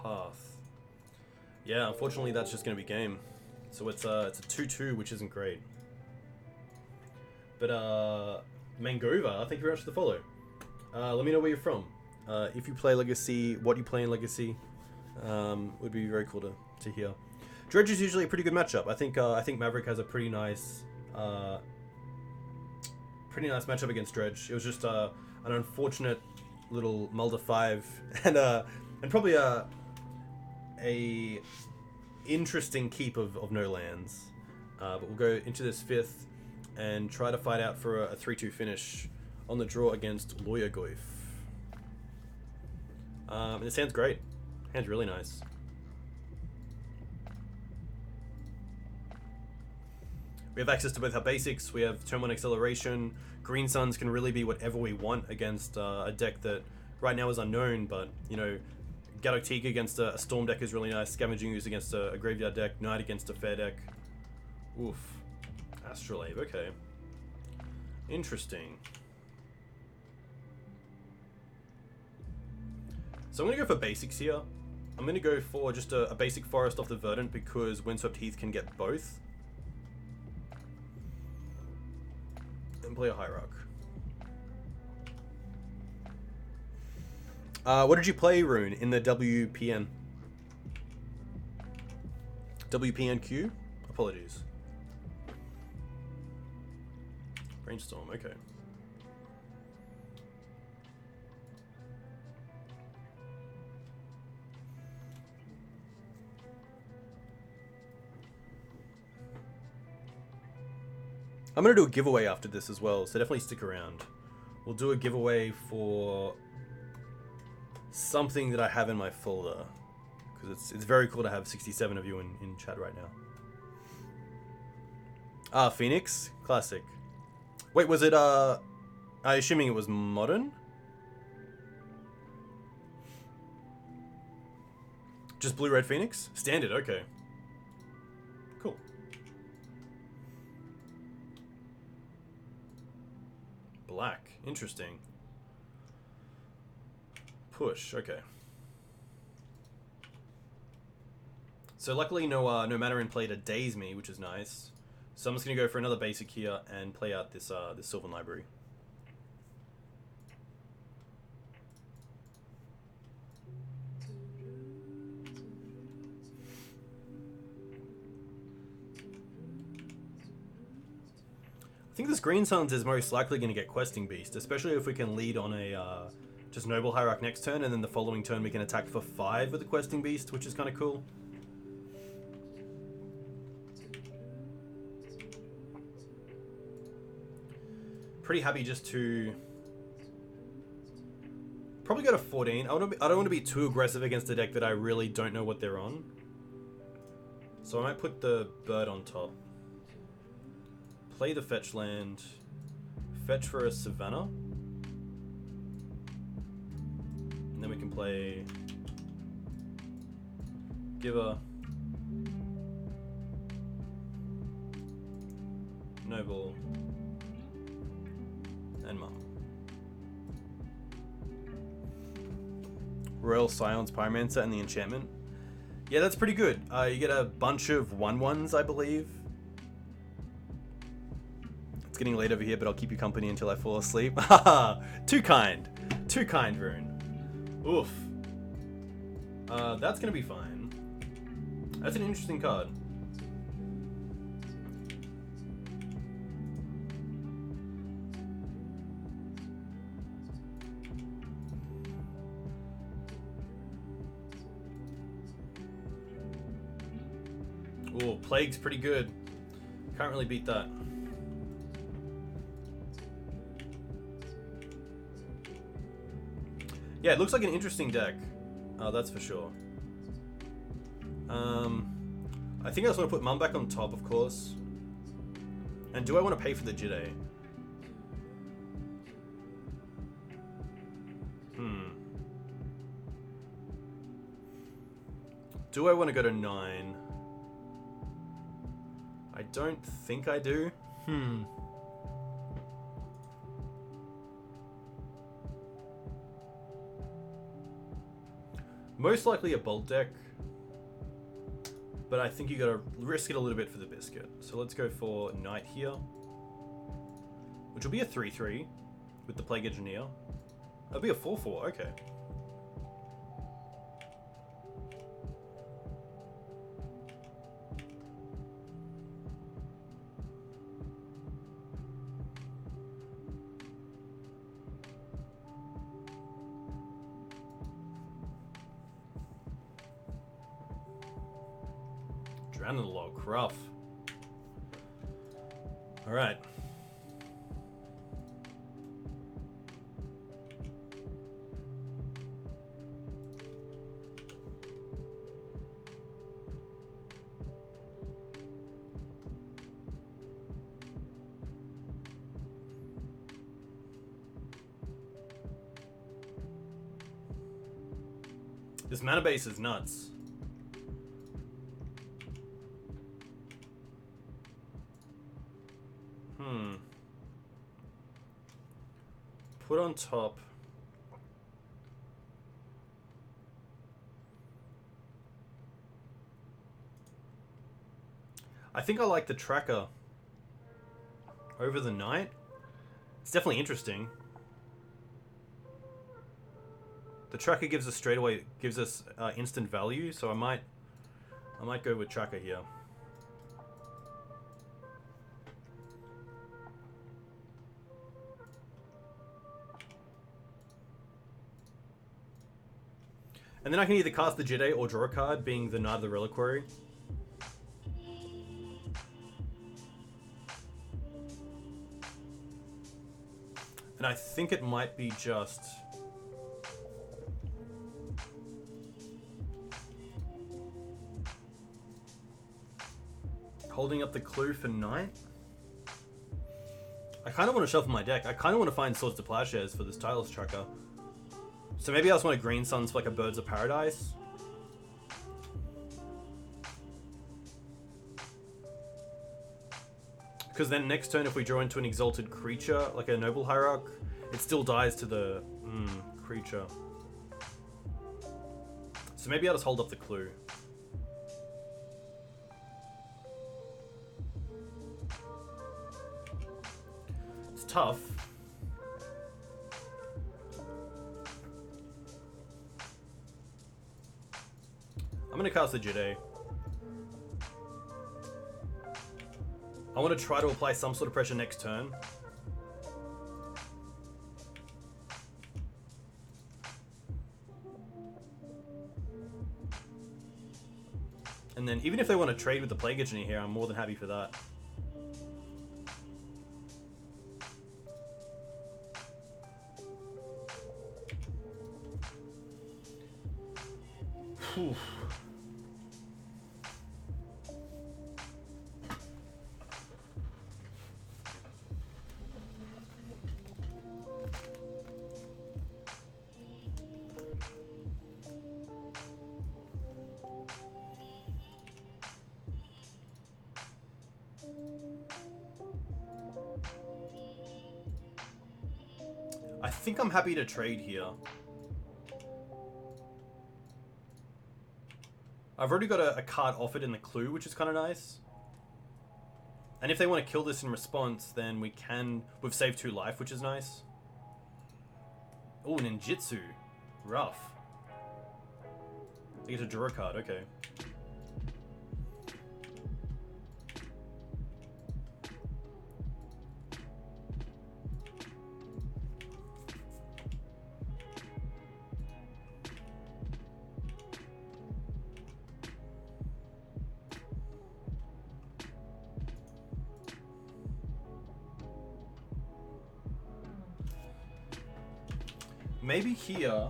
Path. Yeah, unfortunately that's just going to be game. So it's a 2-2, which isn't great. But Mangova, thank you very much for the follow. Let me know where you're from. If you play Legacy, what you play in Legacy, would be very cool to hear. Dredge is usually a pretty good matchup. I think Maverick has a pretty nice matchup against Dredge. It was just an unfortunate little Mulder 5 and probably a interesting keep of no lands. But we'll go into this 5th and try to fight out for a 3-2 finish on the draw against Lawyer Goif. And it sounds great. Hand's really nice. We have access to both our basics. We have turn 1 acceleration. Green Suns can really be whatever we want against a deck that right now is unknown, but you know, Gaddock Teeg against a Storm deck is really nice. Scavenging Ooze against a Graveyard deck. Knight against a Fair deck. Oof. Astrolabe, okay. Interesting. So I'm going to go for basics here. I'm going to go for just a basic forest off the Verdant because Windswept Heath can get both. And play a Hierarch. What did you play, Rune, in the WPN? WPNQ? Apologies. Brainstorm, okay. I'm going to do a giveaway after this as well, so definitely stick around. We'll do a giveaway for something that I have in my folder, because it's very cool to have 67 of you in chat right now. Ah, Phoenix? Classic. Wait, was it, I'm assuming it was modern? Just Blue-Red Phoenix? Standard, okay. Cool. Black, interesting. Push, okay. So luckily no Mandarin played a Daze Me, which is nice. So I'm just going to go for another basic here and play out this Sylvan Library. I think this Green Suns is most likely going to get Questing Beast, especially if we can lead on a just Noble Hierarch next turn, and then the following turn we can attack for 5 with the Questing Beast, which is kind of cool. Pretty happy just to probably go to 14. I don't want to be too aggressive against a deck that I really don't know what they're on. So I might put the bird on top. Play the fetch land. Fetch for a Savannah. And then we can play Giver, Noble, and Mum. Royal Scion's Pyromancer and the enchantment. Yeah, that's pretty good. You get a bunch of 1/1s, I believe. It's getting late over here, but I'll keep you company until I fall asleep. Haha, too kind. Too kind, Rune. Oof. That's gonna be fine. That's an interesting card. Ooh, Plague's pretty good. Can't really beat that. Yeah, it looks like an interesting deck. That's for sure. I think I just want to put Mum back on top, of course. And do I want to pay for the Jitte? Do I want to go to 9? I don't think I do. Most likely a Bolt deck. But I think you gotta risk it a little bit for the biscuit. So let's go for Knight here. Which will be a 3-3 with the Plague Engineer. That'll be a 4-4, okay. Drowning the Log, rough. Alright. This mana base is nuts. Put on top. I think I like the Tracker over the Knight. It's definitely interesting. The Tracker gives us instant value, so I might go with Tracker here. And then I can either cast the Jitte or draw a card, being the Knight of the Reliquary. And I think it might be just... holding up the clue for Knight. I kind of want to shuffle my deck. I kind of want to find Swords to Plowshares for this Tireless Tracker. So maybe I just want a Green Suns for like a Birds of Paradise. Because then next turn if we draw into an Exalted Creature, like a Noble Hierarch, it still dies to the creature. So maybe I'll just hold up the clue. It's tough. I'm gonna cast the Jitte. I want to try to apply some sort of pressure next turn. And then even if they want to trade with the Plague Engineer here, I'm more than happy for that. Whew. I think I'm happy to trade here. I've already got a card offered in the clue, which is kind of nice. And if they want to kill this in response, then we can... We've saved 2 life, which is nice. Oh, Ninjutsu. Rough. I get to draw a card, okay. maybe here.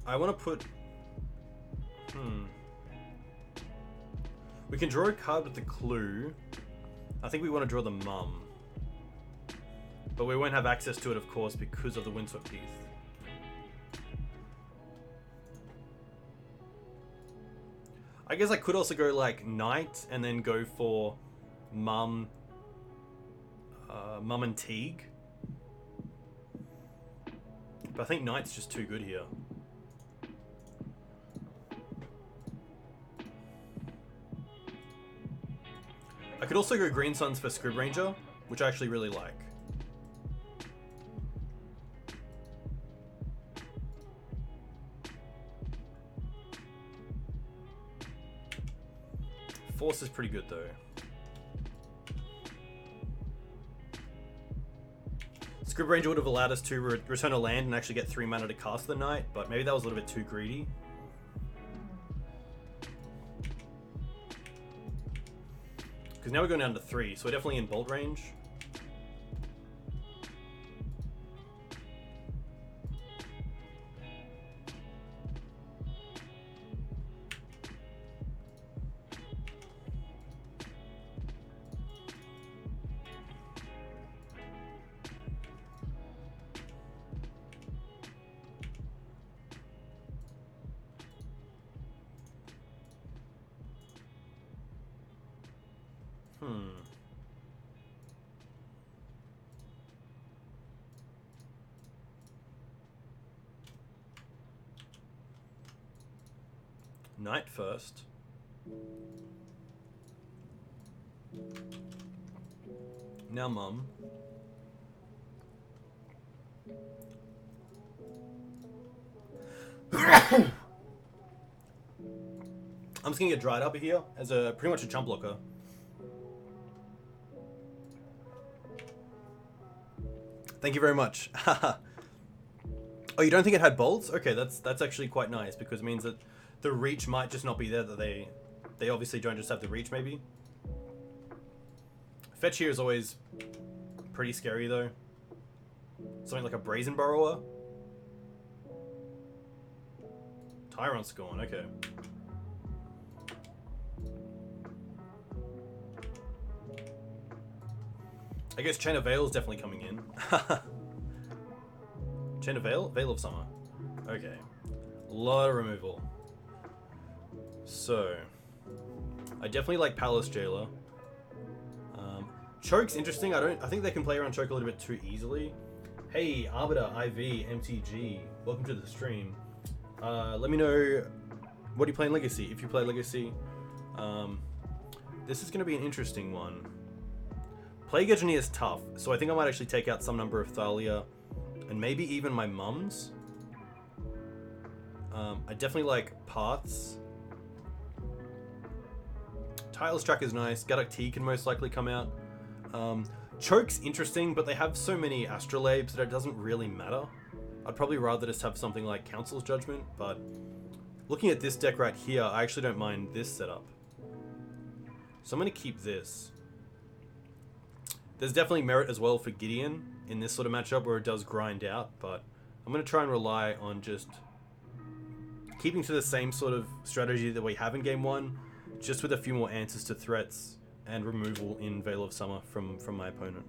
I want to put. We can draw a card with the clue. I think we want to draw the mum. But we won't have access to it, of course, because of the Windswept Heath. I guess I could also go like Knight and then go for Mum and Teeg. But I think Knight's just too good here. I could also go Green Suns for Scryb Ranger, which I actually really like. Force is pretty good though. Scryb Ranger would have allowed us to return a land and actually get 3 mana to cast the Knight, but maybe that was a little bit too greedy. Because now we're going down to 3, so we're definitely in bolt range. Knight first. Now Mum. I'm just gonna get Dryad Arbor here as a pretty much a jump blocker. Thank you very much. Oh, you don't think it had bolts? Okay, that's actually quite nice because it means that the reach might just not be there. That they obviously don't just have the reach. Maybe fetch here is always pretty scary though. Something like a Brazen Burrower. Tyrant's gone. Okay. I guess Chain of Veil is definitely coming in. Chain of Veil? Veil of Summer. Okay. Lot of removal. So, I definitely like Palace Jailer. Choke's interesting. I think they can play around Choke a little bit too easily. Hey, Arbiter, IV, MTG. Welcome to the stream. Let me know, what do you play in Legacy? If you play Legacy, this is going to be an interesting one. Plague Engineer is tough, so I think I might actually take out some number of Thalia, and maybe even my mums. I definitely like Paths. Tireless Tracker is nice. Gaddock Teeg can most likely come out. Choke's interesting, but they have so many Astrolabes that it doesn't really matter. I'd probably rather just have something like Council's Judgment, but looking at this deck right here, I actually don't mind this setup. So I'm going to keep this. There's definitely merit as well for Gideon in this sort of matchup where it does grind out, but I'm going to try and rely on just keeping to the same sort of strategy that we have in Game 1, just with a few more answers to threats and removal in Veil of Summer from my opponent.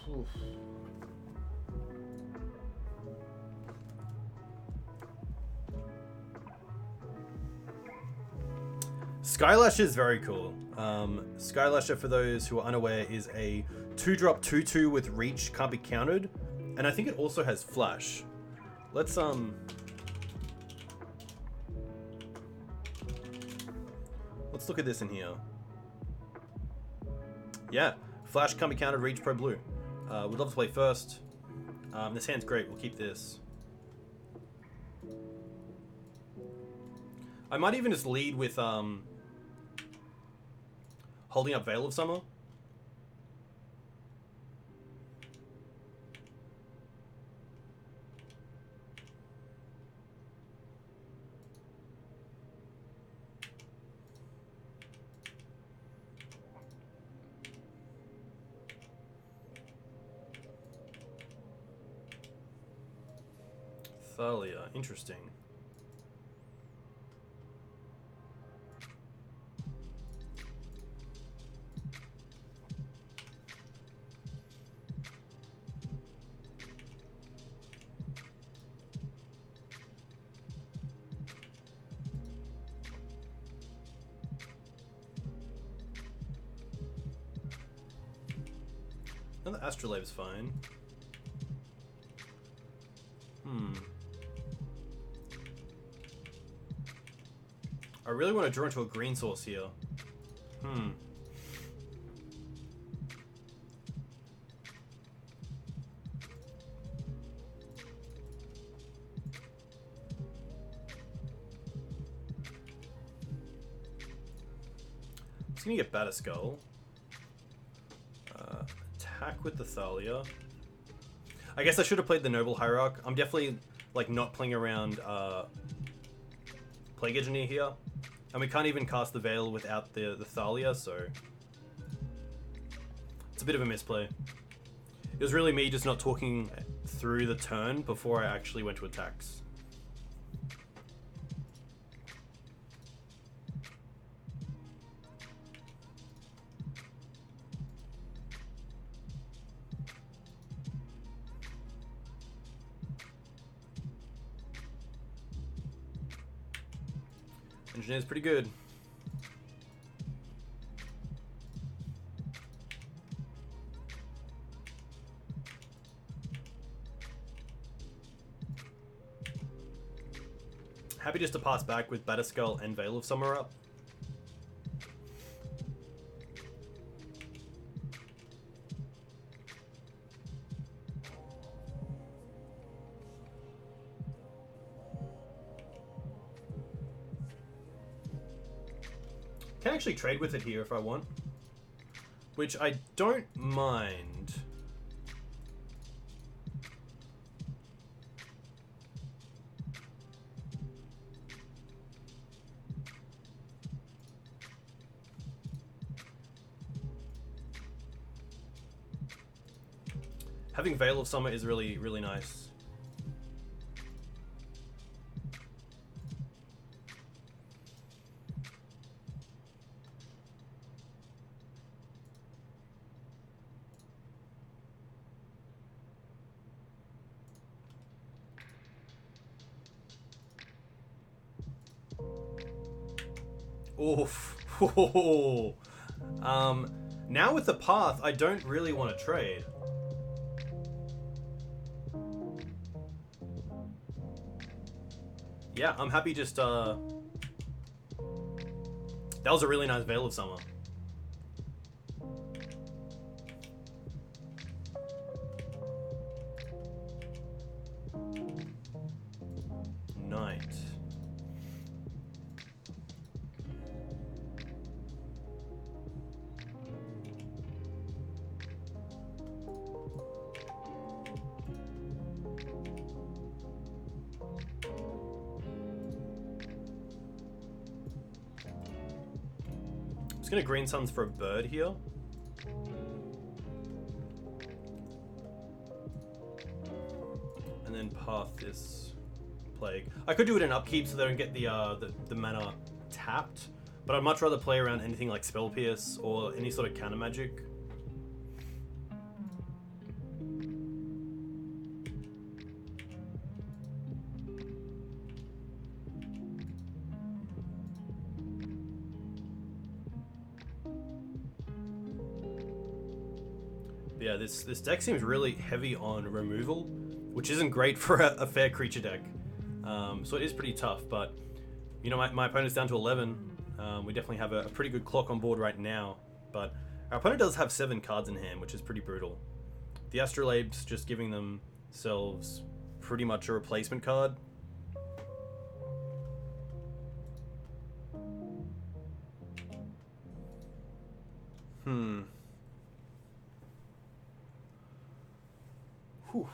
Oof. Skylash is very cool. Skylasher, for those who are unaware, is a 2-drop 2/2 with reach, can't be countered, and I think it also has flash. Let's look at this in here. Yeah, flash, can't be countered, reach, pro blue. We'd love to play first. This hand's great. We'll keep this. I might even just lead with holding up Veil of Summer. Thalia, interesting. And the Astrolabe's fine. I really want to draw into a green source here. Just gonna get Batterskull. Attack with the Thalia. I guess I should have played the Noble Hierarch. I'm definitely like not playing around Plague Engineer here. And we can't even cast the Veil without the Thalia, so it's a bit of a misplay. It was really me just not talking through the turn before I actually went to attacks. Engineer's pretty good. Happy just to pass back with Batterskull and Veil of Summer up. Can actually trade with it here if I want, which I don't mind. Having Veil of Summer is really, really nice. Oof. Now with the path, I don't really want to trade. Yeah, I'm happy just, that was a really nice Veil of Summer. Knight. Gonna Green Suns for a bird here. And then path this Plague. I could do it in upkeep so they don't get the mana tapped, but I'd much rather play around anything like Spell Pierce or any sort of counter magic. Yeah, this deck seems really heavy on removal, which isn't great for a fair creature deck. So it is pretty tough, but you know, my opponent's down to 11. We definitely have a pretty good clock on board right now, but our opponent does have 7 cards in hand, which is pretty brutal. The Astrolabe's just giving themselves pretty much a replacement card. Whew.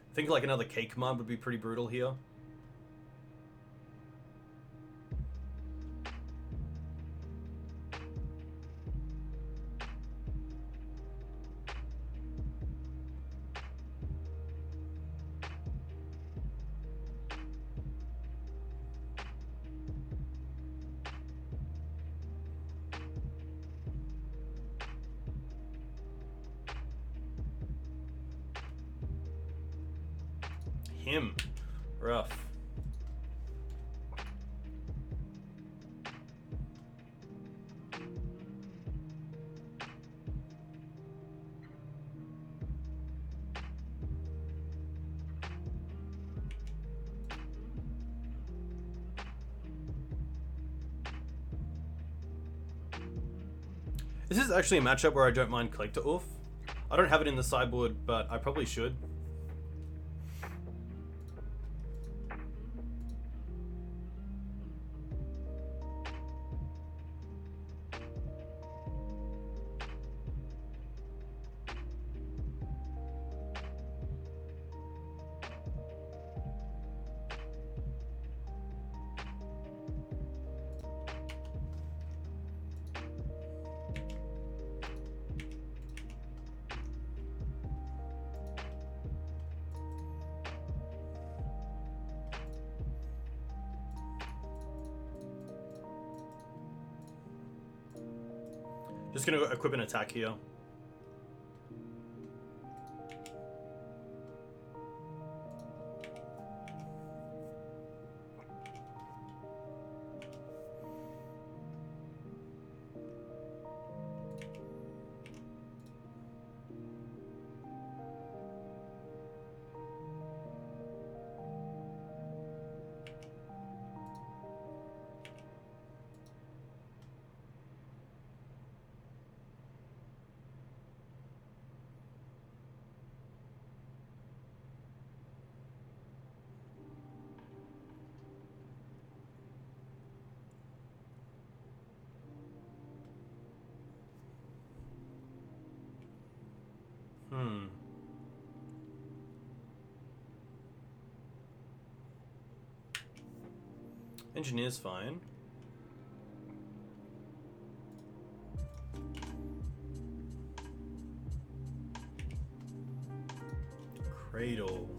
I think like another K command would be pretty brutal here. him. Rough. This is actually a matchup where I don't mind Collector Oof. I don't have it in the sideboard, but I probably should. Just gonna equip an attack here. Engineer's fine. Cradle.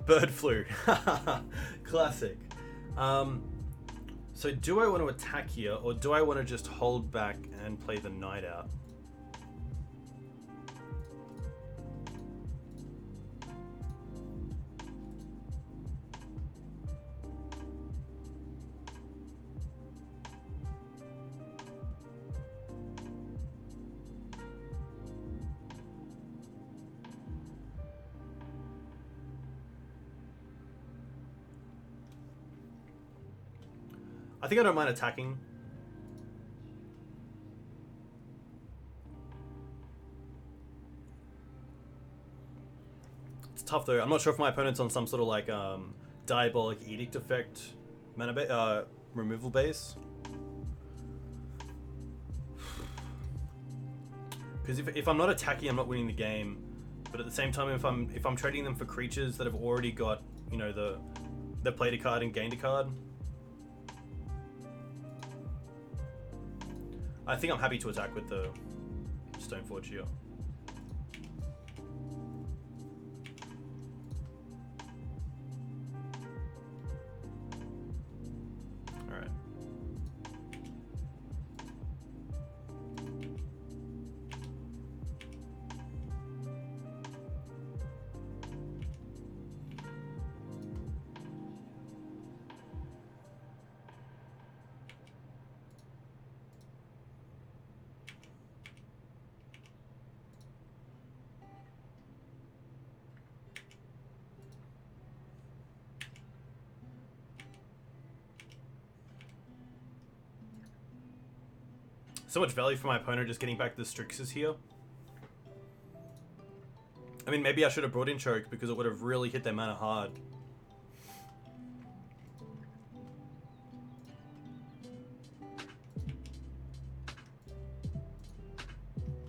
Bird flu. Classic. So do I want to attack here, or do I want to just hold back and play the knight out? I think I don't mind attacking. It's tough though. I'm not sure if my opponent's on some sort of like diabolic edict effect mana removal base. Because if I'm not attacking, I'm not winning the game. But at the same time, if I'm trading them for creatures that have already got, you know, they've played a card and gained a card, I think I'm happy to attack with the Stoneforge here. Alright. So much value for my opponent just getting back the Strixes here. I mean, maybe I should have brought in Choke because it would have really hit their mana hard.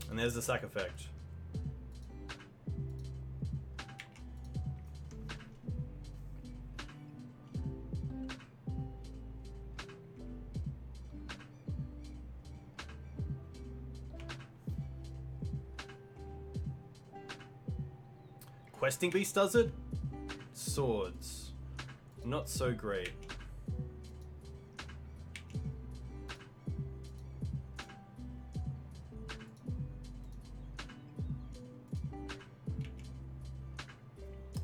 And there's the sack effect. Questing Beast does it? Swords. Not so great.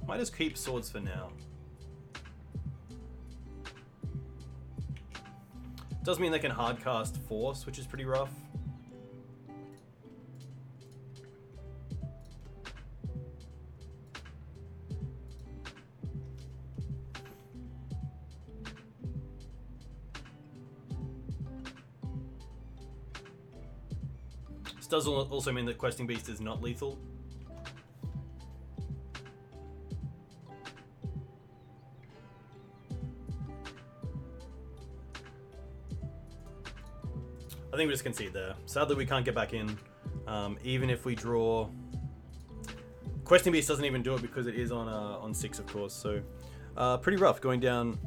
Might just keep swords for now. Does mean they can hardcast Force, which is pretty rough. This does also mean that Questing Beast is not lethal. I think we just concede there. Sadly, we can't get back in, even if we draw. Questing Beast doesn't even do it because it is on 6, of course. So pretty rough going down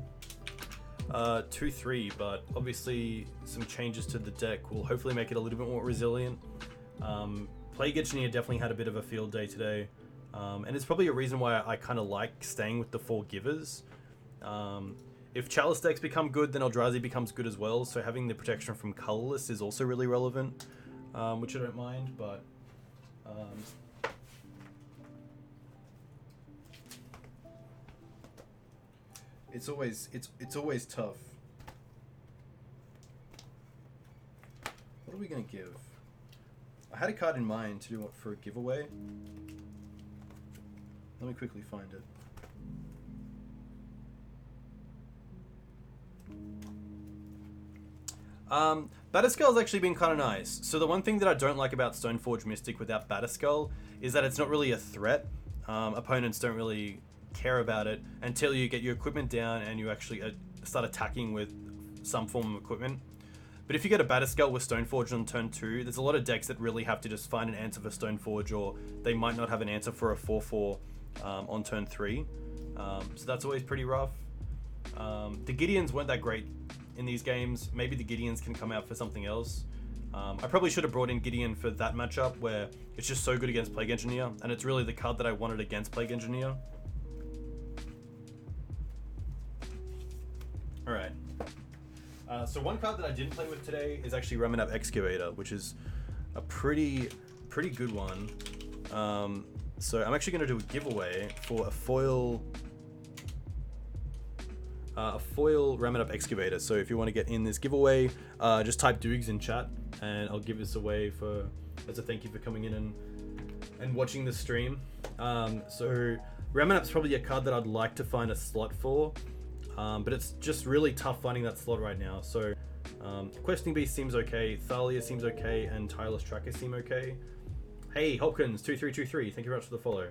2-3, but obviously some changes to the deck will hopefully make it a little bit more resilient. Plague Engineer definitely had a bit of a field day today, and it's probably a reason why I kind of like staying with the 4 givers. If Chalice decks become good, then Eldrazi becomes good as well, so having the protection from Colorless is also really relevant, which I don't mind, but it's always tough. What are we gonna give? I had a card in mind to do for a giveaway. Let me quickly find it. Batterskull's actually been kind of nice. So the one thing that I don't like about Stoneforge Mystic without Batterskull is that it's not really a threat. Opponents don't really care about it until you get your equipment down and you actually start attacking with some form of equipment. But if you get a Batterskull with Stoneforge on turn 2, there's a lot of decks that really have to just find an answer for Stoneforge, or they might not have an answer for a 4/4 on turn 3. So that's always pretty rough. The Gideons weren't that great in these games. Maybe the Gideons can come out for something else. I probably should have brought in Gideon for that matchup where it's just so good against Plague Engineer, and it's really the card that I wanted against Plague Engineer. Alright. So one card that I didn't play with today is actually Ramunap Excavator, which is a pretty good one. So I'm actually going to do a giveaway for a foil Ramunap Excavator. So if you want to get in this giveaway, just type Doogs in chat and I'll give this away as a thank you for coming in and watching the stream. So Ramunap's probably a card that I'd like to find a slot for, but it's just really tough finding that slot right now. So Questing Beast seems okay, Thalia seems okay, and Tireless Tracker seem okay. Hey Hopkins2323, thank you very much for the follow.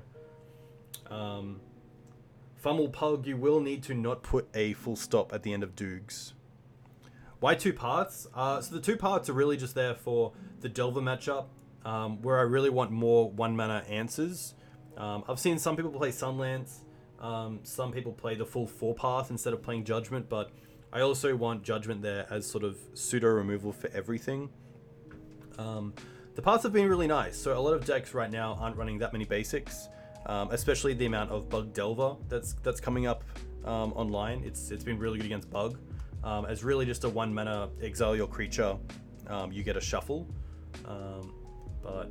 Fumble Pug, you will need to not put a full stop at the end of Doogs. Why 2 parts? So the 2 parts are really just there for the Delver matchup, where I really want more 1-mana answers. I've seen some people play Sunlance, some people play the full 4-path instead of playing Judgment, but I also want Judgment there as sort of pseudo-removal for everything. The parts have been really nice, so a lot of decks right now aren't running that many basics. Especially the amount of Bug Delver that's coming up online. It's been really good against Bug. As really just a 1-mana exile your creature, you get a shuffle. But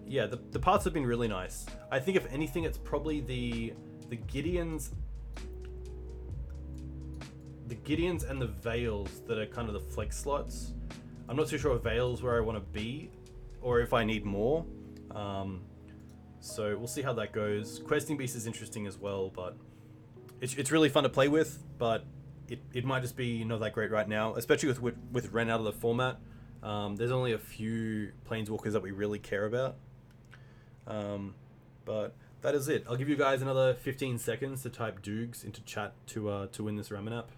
yeah, the parts have been really nice. I think if anything, it's probably the Gideons and the Veils that are kind of the flex slots. I'm not too sure if Veils where I want to be, or if I need more. So we'll see how that goes. Questing Beast is interesting as well, but it's really fun to play with, but it might just be not that great right now, especially with Ren out of the format. There's only a few Planeswalkers that we really care about. But that is it. I'll give you guys another 15 seconds to type Doogs into chat to win this Ramunap.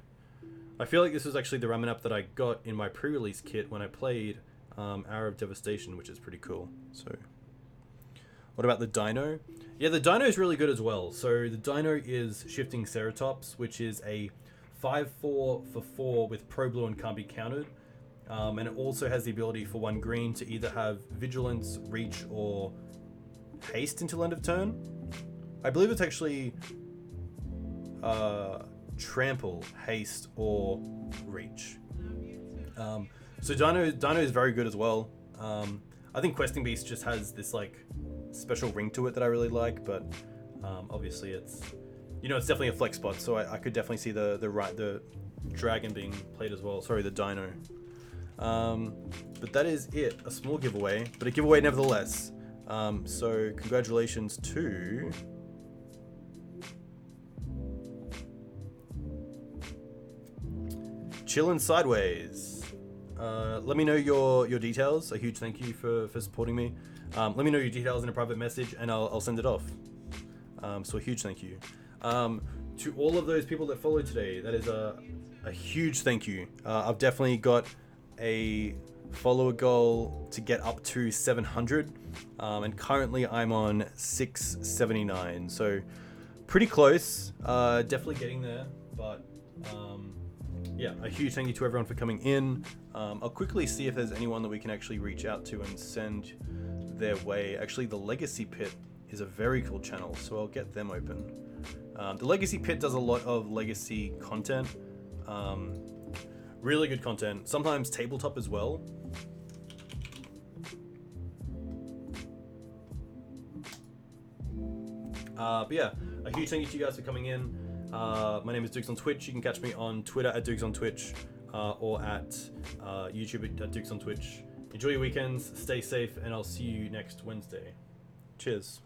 I feel like this was actually the Ramunap that I got in my pre-release kit when I played Hour of Devastation, which is pretty cool. So, what about the Dino? Yeah, the Dino is really good as well. So the Dino is Shifting Ceratops, which is a 5/4 for 4 with Pro Blue and can't be countered. And it also has the ability for 1 green to either have Vigilance, Reach, or Haste until end of turn. I believe it's actually Trample, Haste, or Reach. So Dino is very good as well. I think Questing Beast just has this like special ring to it that I really like, but Obviously, it's it's definitely a flex spot, so I could definitely see the dragon being played as well. Sorry, the dino. But that is it. A small giveaway, but a giveaway nevertheless. So congratulations to Chillin' Sideways. Let me know your details. A huge thank you for supporting me. Let me know your details in a private message, and I'll send it off. So a huge thank you. To all of those people that followed today, that is a huge thank you. I've definitely got a follower goal to get up to 700, and currently I'm on 679, so pretty close. Definitely getting there, but yeah, a huge thank you to everyone for coming in. I'll quickly see if there's anyone that we can actually reach out to and send their way. Actually, the Legacy Pit is a very cool channel, so I'll get them open. The Legacy Pit does a lot of legacy content, really good content, sometimes tabletop as well. But yeah, a huge thank you to you guys for coming in. My name is Dukes on Twitch. You can catch me on Twitter at Dukes on Twitch, or at YouTube at Dukes on Twitch. Enjoy your weekends, stay safe, and I'll see you next Wednesday. Cheers.